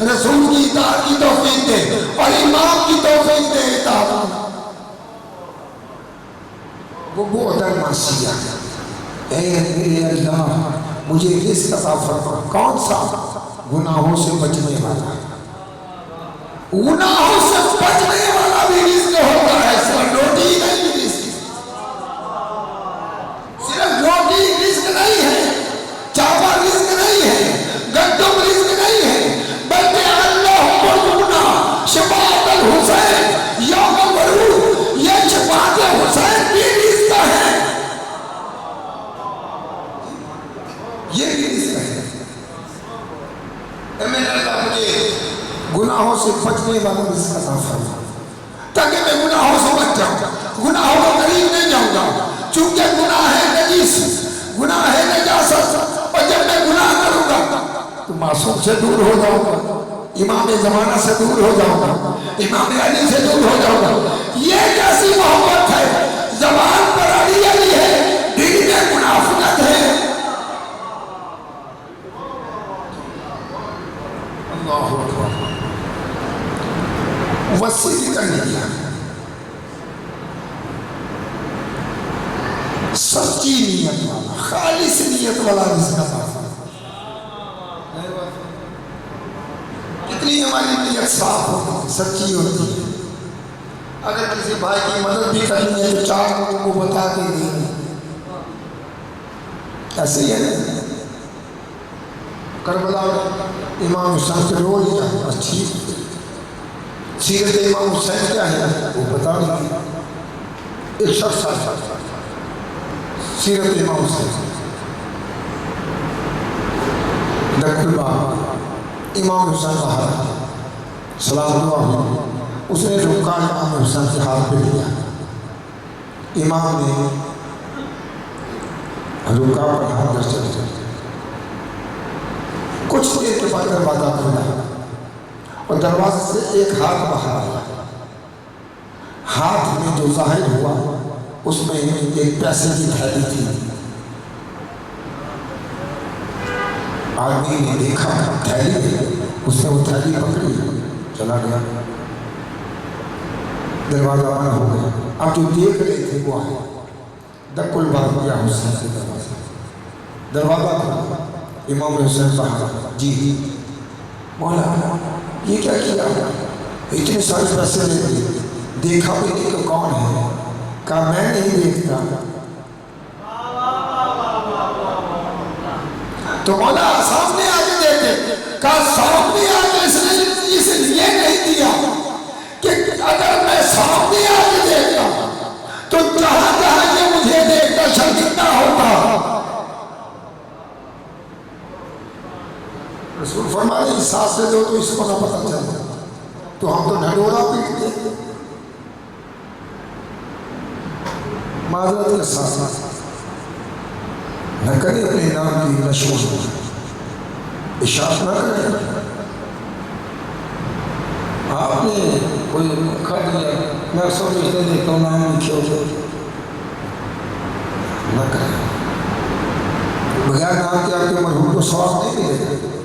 رسول کی اطاعت کی توفیق دے اور امام کی توفیق دے. اطاعت وہ بہت معصیہ. اے میرے اللہ مجھے رزق عطا فرما. کون سا؟ گناہوں سے بچنے والا. گناہوں سے بچنے والا بھی رزق ہوتا ہے. صرف روٹی نہیں رزق, صرف روٹی رزق نہیں ہے, چاول رزق نہیں ہے, گندم رزق نہیں ہے, بلکہ اللہ مرجونا شفاعت الحسین یوم الورود, یہ شفاعت حسین بھی رزق ہے. یہ بھی رزق ہے. اے میرے اللہ مجھے گناہوں سے بچنے والا رزق عطا فرما تاکہ میں گناہوں سے بچ جاؤں, گناہوں کے قریب نہیں جاؤں گا. چونکہ گناہ ہے نجیس, گناہ ہے نجاست, اور جب میں گناہ کروں گا تو معصوم سے دور ہو جاؤں گا, امام زمانہ سے دور ہو جاؤں گا, امام علی سے دور ہو جاؤں گا. یہ کیسی محبت ہے؟ زبان پر علی علی ہے, دل میں منافقت ہے. اللہ اکبر. وسیع کرنے دیا سچی نیت والا, خالص نیت والا رزق عطا فرما. کتنی ہماری نیت صاف ہوتی ہے, سچی ہوتی ہے. اگر کسی بھائی کی مدد بھی کرنی ہے تو 4 لوگوں کو بتا کے دیں، ایسے ہی ہے۔ کربلا امام حسین سے رو لیا، اچھی سیرت امام حسین کیا ہے وہ بتا دیا، ایک شخص سیرت امام حسین دکل باب امام حسین باہر سلام اللہ، اس نے رکا امام حسین سے ہاتھ پہ لیا، امام نے رکا پر ہاتھ در چلے، کچھ دیر کے بعد دروازہ کھلا اور دروازے سے ایک ہاتھ باہر آیا، ہاتھ میں جو ظاہر ہوا اس میں ایک پیسے کی تھیلی تھی۔ آدمی نے دیکھا تھیلی ہے، اس نے وہ تھیلی پکڑی چلا گیا، دروازہ بند ہو گیا۔ اب جو دیکھ رہے تھے وہ آئے، دک الباب یا حسین سے دروازہ کھلا، امام حسین صاحب جی مولا یہ کیا کیا، اتنے سارے پیسے لے لیے، دیکھا بھی نہیں کہ کون ہے، کہا میں نہیں دیکھتا، تو مولا سامنے آگے دیکھتے، کہا سامنے آگے اس لیے نہیں دیا کہ اگر میں سامنے آگے دیکھتا تو جہاں جہاں یہ مجھے دیکھتا شرمندہ ہوتا۔ رسول فرمانے اس ساتھ سے دو تو اس کو نہ پتہ چلتا، تو ہم تو ڈھڈورا پیٹتے، معذرت کے ساتھ نہ کرے اپنے نام کی نشو اشاعت نہ کرے۔ آپ نے کوئی کھا دیا، میں سب رشتے دیکھتا ہوں نام لکھے ہو نہ کرے، بغیر نام کے آپ کے مرحوم کو ثواب نہیں ملے گا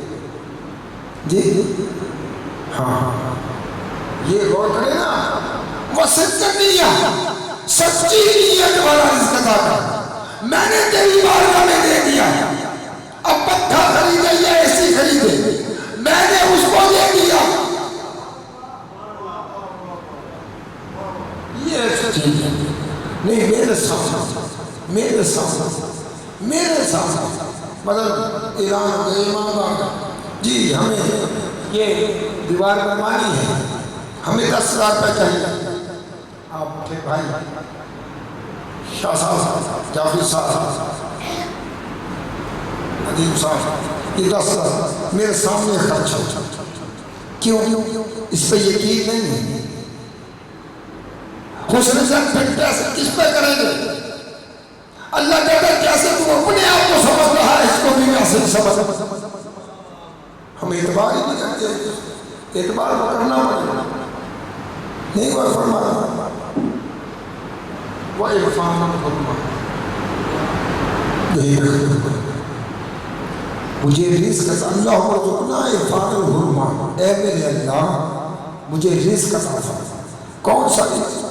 جی ہاں، یہ غور کرے نا، وہ صدق نیت، سچی نیت والا رزق عطا کر، میں نے تیری بارگاہ میں دے دیا، اب پتھا خریدے یا ایسی خریدے، میں نے اس کو دے دیا، یہ سچی نہیں، میرے سامنے مطلب اعلان ہو گئے امام آگا جی ہمیں یہ دیوار بنوانی ہے، ہمیں 10,000 روپے چاہیے، آپ کے بھائی شاہ صاحب، جعفر صاحب، ندیم صاحب، یہ 10,000 میرے سامنے خرچ ہو، کیوں اس پہ یقین نہیں ہے، حسن زن پھر پیسے کس پہ کریں گے؟ اللہ کہتا ہے کیسے تم اپنے آپ کو سمجھ رہا ہے، اس کو بھی کیسے سمجھ، ہم اعتبار ہی نہیں کرتے، اعتبار کو کرنا پڑے گا، نہیں کوئی فرمانا وَإِرْفَانَ الْحُرْمَةِ، مجھے رزق عطا، اللہ رزقنا عرفان الحرمہ، اے میرے اللہ مجھے رزق عطا فرما، کون سا رزق؟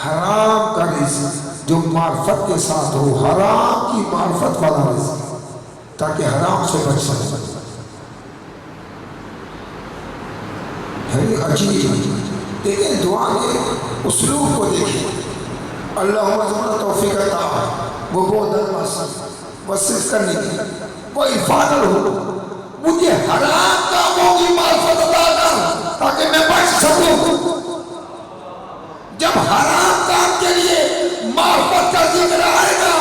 حرام کا رزق جو معرفت کے ساتھ ہو، حرام کی معرفت والا رزق، تاکہ حرام سے بچ سکے۔ عجیب، لیکن دعا کے اسلوب کو دیکھیں، اللہم ارزقنا توفیق عطا، وہ بہت درواز وصف کرنے کی، وہ عرفان الحرمہ، مجھے حرام کاموں کی معرفت عطا کر تاکہ میں بچ سکوں۔ جب حرام کام کے لیے معرفت کا ذکر آئے گا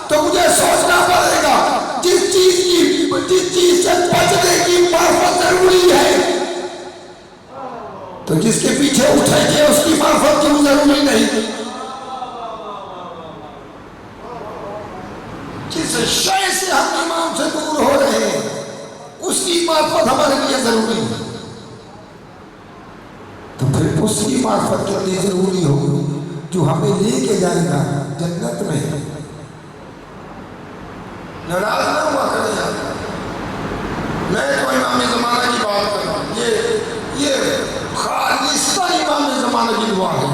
تو مجھے سوچنا پڑے گا جس چیز سے بچنے کی معرفت ضروری ہے تو جس کے پیچھے اٹھیں گے اس کی معرفت کیوں ضروری نہیں؟ جس شے سے ہم امام سے دور ہو رہے ہیں اس کی معرفت ہمارے لیے ضروری ہے، تو پھر اس کی معرفت کتنی ضروری ہوگی جو ہمیں لے کے جائے گا جنت میں۔ ناراض نہ ہوا کریں، میں تو امام زمانہ کی بات کر رہا ہوں، یہ خالصہ امام زمانہ کی دعا ہے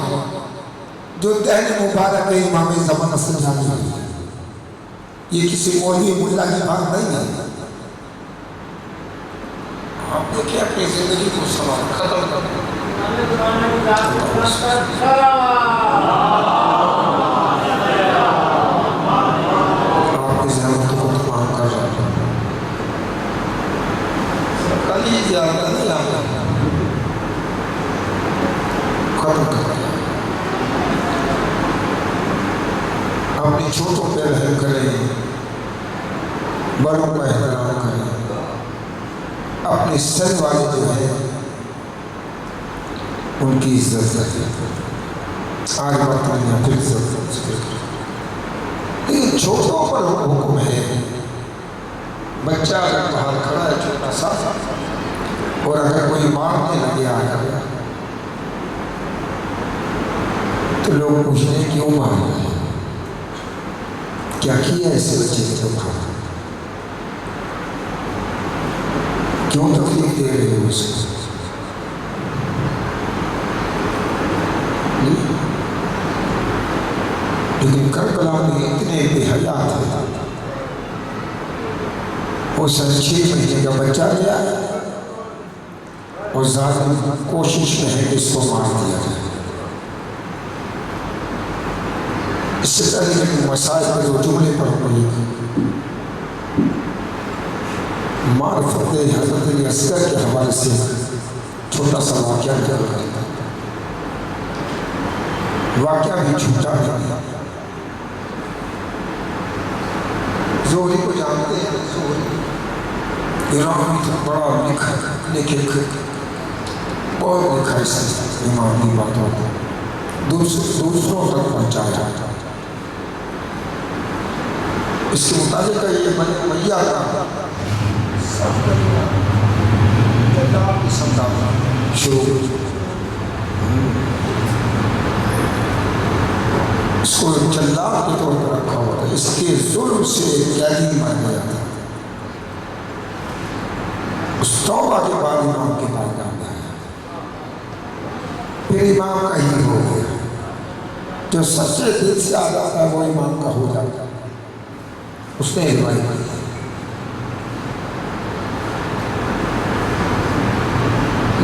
جو دہن مبارک امام زمانہ سے جانے والی ہے، یہ کسی مولوی ملا کی بات نہیں ہے۔ آپ دیکھیں اپنی زندگی کو سوال ختم کر آپ کی زحمت کو تمام کر رہا ہوں. کلی زیادہ نہیں آتا ختم کر دیا. اپنی چھوٹوں پہ رحم کریں، بڑوں کا احترام کریں. اپنے سر والے جو ہیں ان کی عزت کریں. آج بات نہیں پھر عزت کریں. لیکن چھوٹوں پر حکم ہے. بچہ اگر باہر کھڑا ہے چھوٹا سا اور اگر کوئی مارنے لگے آ کر تو لوگ پوچھتے ہیں کیوں مار رہے ہیں، کیا کیا ایسے بچے نے تمہارا، کیوں تکلیف دے رہے ہو اسے. لیکن کربلا میں اتنے بے حیا تھے. وہ 6 مہینے کا بچہ لیا اور ظالم کوشش میں ہے کہ اس کو مار دیا جائے. اس سے پہلے کہ مسائل کے جو جملے پر پڑی معرفت حضرت علی اصغر کے حوالے سے چھوٹا سا واقعہ کیا کرتا. واقعہ بھی چھوٹا نہیں. زہری کو جانتے ہیں؟ زہری ایران میں بڑا لکھا بہت لکھا اس امام کی باتوں کو دوسروں تک پہنچایا. اس کے مطابق یہ میاں کا شروع اس کو جلاد کے طور پر رکھا ہوا تھا. اس کے ظلم سے قیدی مر گیا تھا. اس توبہ کے بعد امام کے پاس آ گیا. پھر امام کا ہی ہو گیا. جو سچے دل سے آ جاتا ہے وہ امام کا ہو جاتا ہے. اس نے روایت کی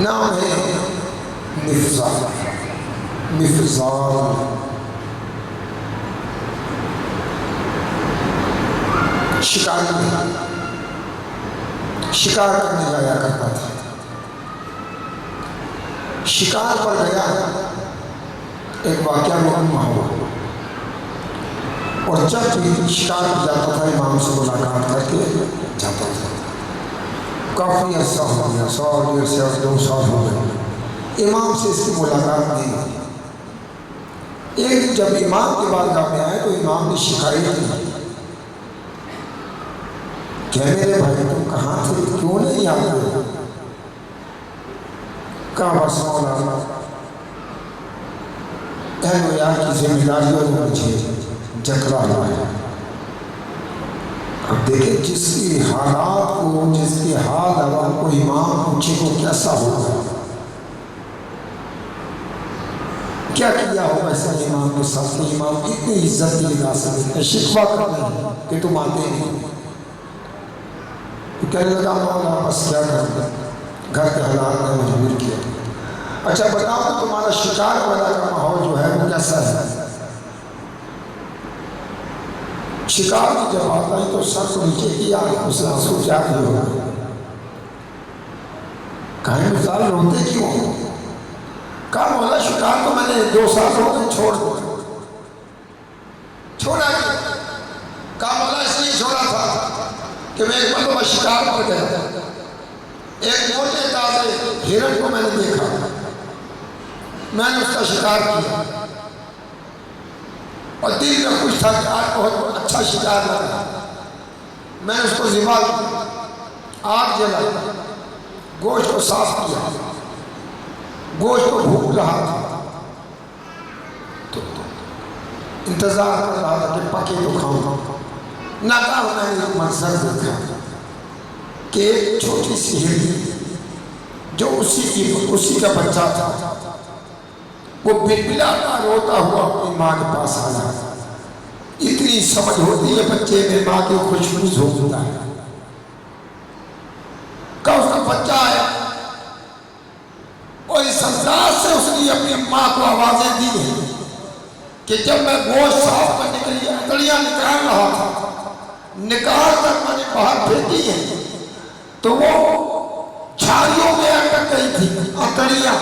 نام ہے مفضال. شکار کرنے جایا کرتا تھا. شکار پر گیا، ایک واقعہ معلوم ہوا. اور جب بھی شکار پر جاتا تھا امام سے ملاقات کر کے جاتا تھا. کافی عرصہ ہو گیا، 100 150 سے 2 سال ہو گئے، امام سے اس کی ملاقات نہیں ہوئی. ایک دن جب امام کے بارگاہ میں آئے تو امام نے شکایت کی کہ میرے بھائی تم کہاں تھے، کیوں نہیں آتے؟ کہا بس مولانا اہل و عیال کی ذمہ داریوں نے مجھے جکڑا ہوا ہے. اب دیکھیں جس کی حالات کو، جس کے حال احوال کو امام پوچھے تو کیسا ہوگا، کیا کیا ہوگا اس نے امام کے ساتھ. امام اتنی عزت نہیں لگا سکتے، شکوہ کر رہے ہیں کہ تم آتے نہیں. کہنے لگا مولا بس کیا کرنا، گھر کے حالات نے مجبور کیا. اچھا بتاؤ کہ تمہارا شکار والا کا ماحول جو ہے وہ کیسا ہے؟ شکار کی جب آتا ہے تو سر کو نیچے کیا، اس نے آنسو جاگ بھی ہوگا. کہیں مثال روتے کیوں؟ کہا مولا شکار تو میں نے 2 سال ہو گئے چھوڑ دیا. چھوڑا کیا؟ کہا مولا اس لیے چھوڑا تھا کہ میں ایک مرتبہ شکار پر گیا، ایک موٹے تازے ہرن کو میں نے دیکھا، میں نے اس کا شکار کیا اور دل میں خوش تھا کہ آج بہت اچھا شکار لگا. میں نے اس کو ذبح کیا، آگ جلائی، گوشت کو صاف کیا. گوشت کو بھوک رہا تھا تو انتظار کر رہا تھا کہ پکے تو کھاؤں. ناگہاں میں نے ایک منظر دیکھا کہ ایک چھوٹی سی ہرن جو اسی کا بچہ تھا وہ بلبلاتا روتا ہوا اپنی ماں کے پاس آیا. اتنی سمجھ ہوتی ہے بچے میں ماں کی خوشبو ہوتا ہے. کہا اس کا بچہ آیا اور اس انداز کہ جب میں گوشت صاف کرنے کے لیے اتڑیاں نکال رہا تھا، نکال کر میں نے باہر پھینکی ہے تو وہ جھاڑیوں میں اٹک گئی تھی اتڑیاں،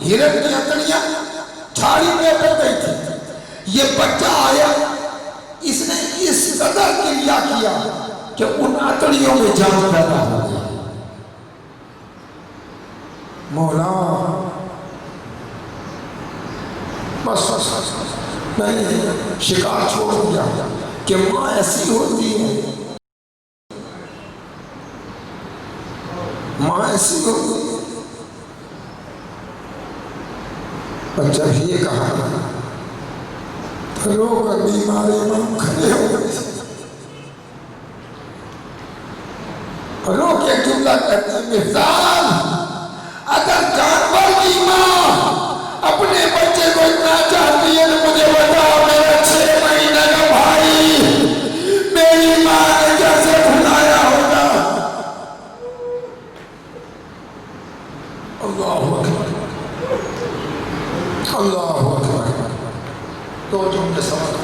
ہرن کی اتڑیاں جھاڑی میں اٹک گئی تھی۔ یہ بچہ آیا، اس نے اس قدر کریا کیا کہ ان اتڑیوں میں جان پیدا ہو گئی۔ مولا بس میں نے شکار چھوڑ دیا کہ ماں ایسی ہوتی ہے، ماں ایسی ہوتی ہے۔ اور جب یہ کہا تو رو کر بیماری میں کھڑے ہو گئے، رو کے جملہ کہتے ہیں مثال اگر جانور کی ماں اپنے بچے کو اتنا چاہتی ہے تو مجھے بتاؤ میرا 6 مہینے کا بھائی میری ماں نے کیسے بھلایا ہوگا۔ اللہ اکبر، اللہ اکبر۔ تو جملے سمجھ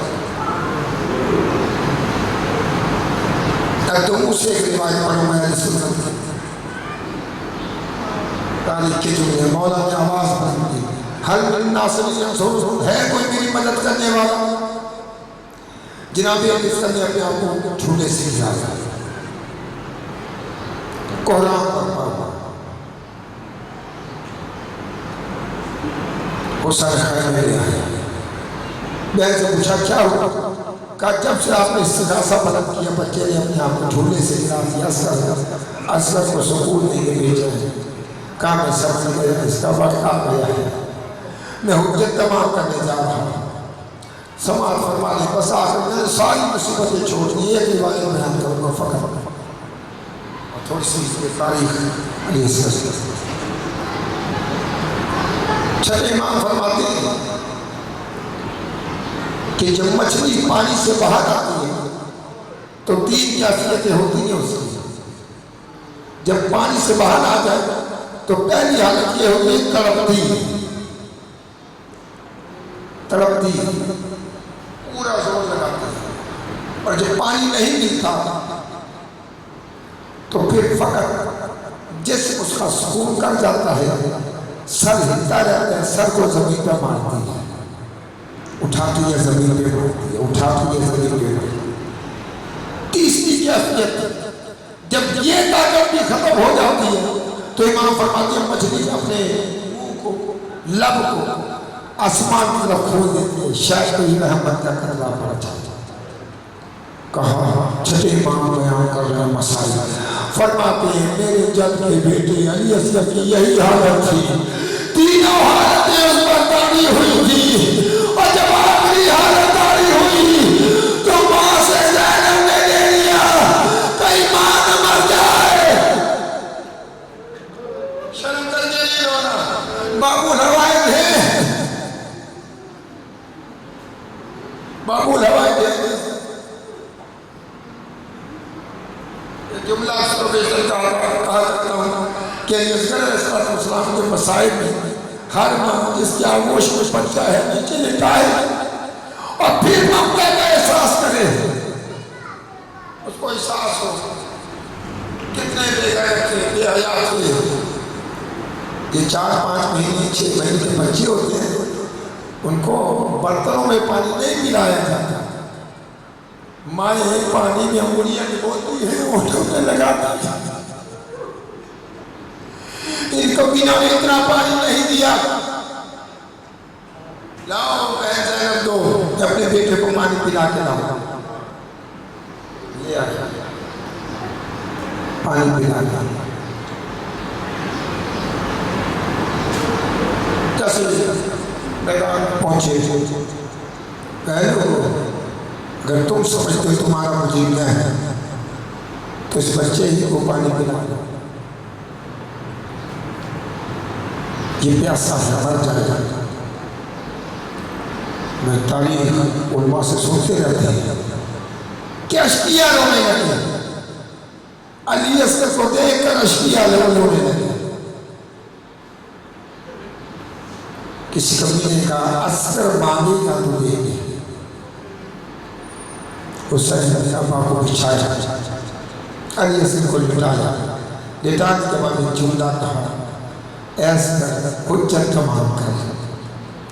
تم اسے ایک روایت پڑھو، میں نے سنا تاریخ کے جملے مولا نے آواز بند کی، حل من ناصر ینصرہ، ہے کوئی میری مدد کرنے والا؟ جناب علیہ نے اپنے آپ کو جھولے سے گزارا، قرآن پڑھا، وہ سر کھائے میرے آئے، میں سے پوچھا کیا ہوا؟ کہا جب سے آپ نے استغاثہ بلند کیا بچے نے اپنے آپ کو جھولے سے گرا دیا، اصغر کو سکون دے کے بھیجا ہے۔ کہا میں سمجھ گیا اس کا وقت آ گیا ہے، میں حجت تمام کرنے جا رہا ہوں، سماعت فرما لیں۔ بس آخر میں نے ساری مصیبتیں چھوڑ دی، ایک روایت بیان کروں گا فقط، اور تھوڑی سی اس کی تاریخ علیہ السلام۔ چھٹے امام فرماتے ہیں کہ جب مچھلی پانی سے باہر آتی ہے تو 3 کیفیتیں ہوتی ہیں اس کی۔ جب پانی سے باہر آ جائے تو پہلی حالت یہ ہوتی ہے تڑپتی، پورا زور لگاتی ہے، اور جب پانی نہیں ملتا تو پھر فقط جسم اس کا سکون کر جاتا ہے، سر ہلتا رہتا ہے، سر کو زمین پہ مارتی ہے، اٹھاتی ہے زمین پہ مارتی ہے، اٹھاتی ہے زمین پہ مارتی ہے۔ تیسری کیفیت جب یہ طاقت بھی ختم ہو جاتی ہے تو امام فرماتے ہیں مچھلی اپنے منہ کو، لب کو آسمان کی طرف کھول دیتی ہے، شاید کوئی رحمت کا قطرہ پڑ جاتا۔ کہا چھٹے امام بیان کر رہے ہیں مسائل، فرماتے ہیں میرے جد کے بیٹے علی اصغر کی یہی حالت تھی، تینوں حالتیں اس پر تاری ہوئی تھی، اور جب آخری حالت تاری ہوئی تو ماں سے زینب نے لے لیا کئی ماں نہ مر جائے۔ شرم کر کے نہیں رونا، بابو روایت ہے، بابو روایت ہے۔ جملہ اکثر و بیشتر کہا کرتا ہوں کہ اصغر علیہ السلام کے مسائل میں ہر ماں جس کی آغوش میں بچہ ہے نیچے لٹائے اور پھر ممتا کا احساس کرے، اس کو احساس ہو کتنے بے غیرت تھے، بے حیا تھے۔ یہ 4-5 مہینے 6 مہینے کے بچے ہوتے ہیں، ان کو برتنوں میں پانی نہیں پلایا جاتا، مائیں پانی میں انگلیاں ڈبوتی ہیں، ہونٹوں میں لگاتی ہیں، ان کو بنا میں اتنا پانی نہیں دیا۔ لاؤ اے زینب دو، اپنے بیٹے کو پانی پلا کے لاؤ، لے آیا پانی پلا کے میدان پہنچے، کہہ لو اگر تم سمجھتے تمہارا مجیب کیا ہے تو اس بچے ہی کو پانی پلا دو، یہ پیاسا ہے مر جائے گا۔ میں تاریخ علماء سے سنتے رہتے ہیں کہ اشکیاء رونے لگے، علی اصغر کو دیکھ کر اشکیاء رونے لگے کسی کمینے کا عسکر مانگے گا تو دے گے. حسین نے ابا کو بچھایا، علی حسن کو لٹایا، لٹانے کے بعد جملہ کہا، ایس کر حجت تمام کر،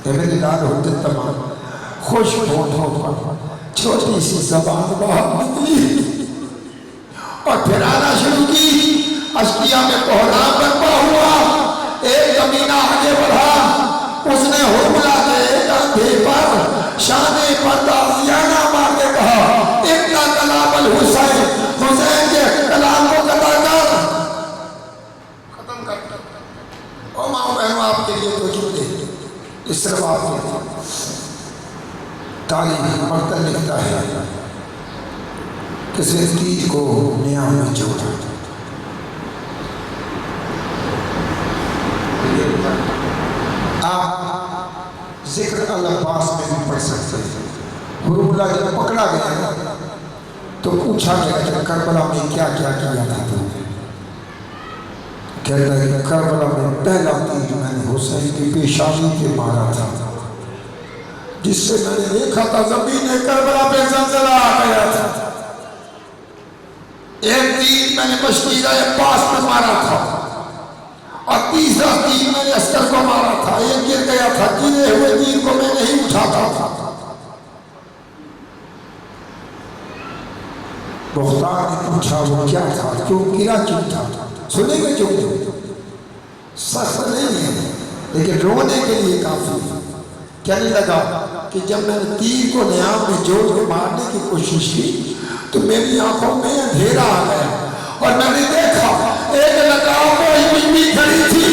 اے میری لال حجت تمام. خوش ہونٹوں پر چھوٹی سی زبان باہر نکلی اور پھر آنا شروع کی. اشقیاء میں کوہرام برپا ہوا. ایک کمینہ آگے بڑھا، اس نے حرملہ کے ایک اندھے پر شانے پر تازیانہ مار کے کہا، اتنا کلام الحسین، حسین کے کلام کو قطع کر، ختم کر. اور ماں بہنوں آپ کے لیے تو جملے اس طرح آپ کے تعلیم مرتن لکھتا ہے کہ تیر کو نیا میں جوڑا. آپ ذکر العباس میں بھی پڑھ سکتے ہیں. حرملہ جب پکڑا گیا تو پوچھا گیا کہ کربلا میں کیا کیا کیا تھا. تو کہتا ہے کہ کربلا میں پہلا تیر میں نے حسین کی پیشانی کے مارا تھا، جس سے میں نے دیکھا تھا زمین کربلا پہ زلزلہ آ گیا تھا. ایک تیر میں نے مشکیرہ پاس میں مارا تھا، اور تیسرا تیر میں نے عسکر کو مارا تھا. ایک گر گیا تھا، گرے ہوئے تیر کو میں نہیں اٹھاتا تھا. بختار نے پوچھا وہ کیا تھا، کیوں گرا کیوں تھا؟ سنیں گے کیوں؟ سخت نہیں ہے لیکن رونے کے لیے کافی. کہنے لگا کہ جب میں نے تیر کو نیام میں جوڑ کے مارنے کی کوشش کی تو میری آنکھوں میں اندھیرا آ گیا، اور میں نے دیکھا ایک لگاؤ کوئی بی بی کھڑی تھی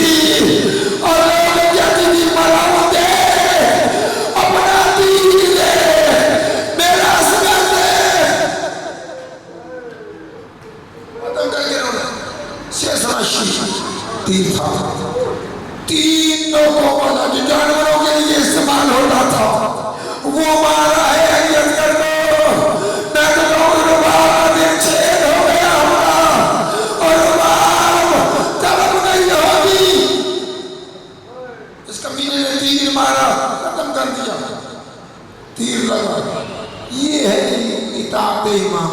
اور لوگ کہتی تھی مراؤ دے اپنا تیر دے میرا عصمت دے. ختم کر کے رونا. سیسرا شیش تیر تھا، تین لوگوں والا جو جانوروں کے لیے استعمال ہوتا تھا وہ مارا ہے عسکر کو. میں تو کہوں رباب کا دل چھید ہو گیا ہوگا اور رباب طلب نہیں ہوگی. اس کمینے نے تیر مارا، ختم کر دیا، تیر لگا. یہ ہے اطاعت امام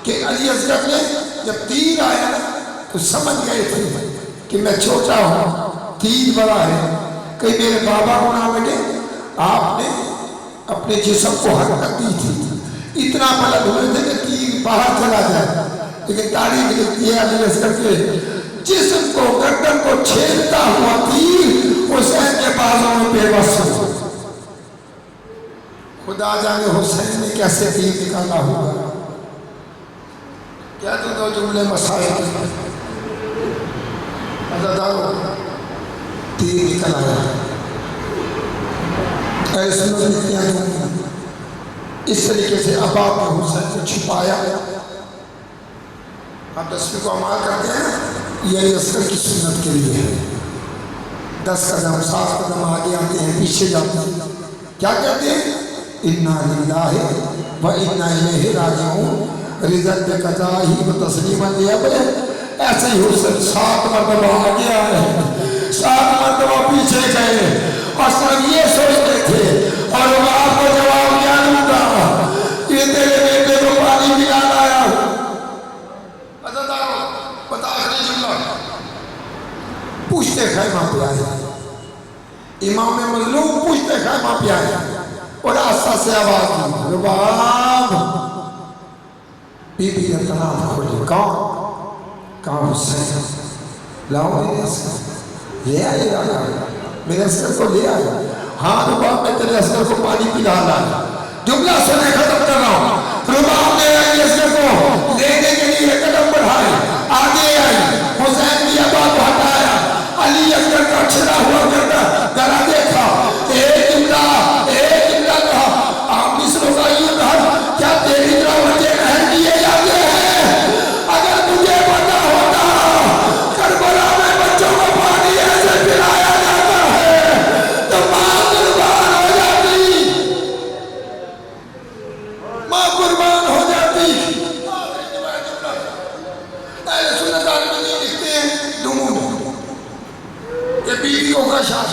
کہ علی اصغر نے جب تیر آیا تو سمجھ گئے تھے کہ میں چھوٹا ہوں، تیر بڑا ہے، کہیں میرے بابا کو نہ لگے. آپ نے اپنے جسم کو حرکت دی تھی، اتنا بلند ہوئے تھے کہ تیر باہر چلا جائے. لیکن تاریخ لکھتی ہے علی اصغر کے جسم کو، گردن کو چھیدتا ہوا تیر حسین کے بازوں میں بے بس ہوا. خدا جانے حسین نے کیسے تیر نکالا ہوگا. کیا تو دو جملے مسائل تیر نکل آیا. ایسے لکھتے ہیں اس طریقے سے ابا نے حسین کو چھپایا. آپ 10ویں کو عمال کرتے ہیں، یہ اصغر کی سنت کے لیے ہے. 10 قدم 7 قدم آگے آتے ہیں، پیچھے جاتے ہیں. کیا کہتے ہیں؟ انا للہ و انا الیہ راجعون، رضا بقضائہ و تسلیما لامرہ. ایسے ہی حسین 7 مرتبہ آگے آئے، 7 مرتبہ پیچھے گئے، اور سب یہ سوچتے تھے اور وہ آپ کو جواب کیا دوں گا کہ تیرے بیٹے کو پانی پلانا آیا ہوں. پتا آخری جملہ پوچھتے خیمہ پہ آئے، امام مظلوم پوچھتے خیمہ پہ آئے اور آسا سے آواز دی، رباب. بی بی نے تناب کھولے، کہاں حسین؟ لاؤ میرے اصغر، لے آئے گا میرے اصغر کو لے آئے. ہاں رباب میں تیرے اصغر کو پانی پلا لایا. جملہ سنے ختم کر رہا ہوں. رباب نے علی اصغر کو لینے کے لیے قدم بڑھائے، آگے آئی، حسین کی ابا کو ہٹایا. علی اصغر کا چھڑا ہوا گلا دیکھا، ایک جملہ کہا. آپ مصروں کا یہ کہا، کیا تیری طرح وجہ نہیں کیے جاتے ہیں؟ اگر مجھے پتا ہوتا کربلا میں بچوں کو پانی ایسے پلایا جاتا ہے تو ماں قربان ہو جاتی، ماں قربان ہو جاتی. اہل سنت عالمین لکھتے ہیں دمون، یہ بیویوں کا شاہ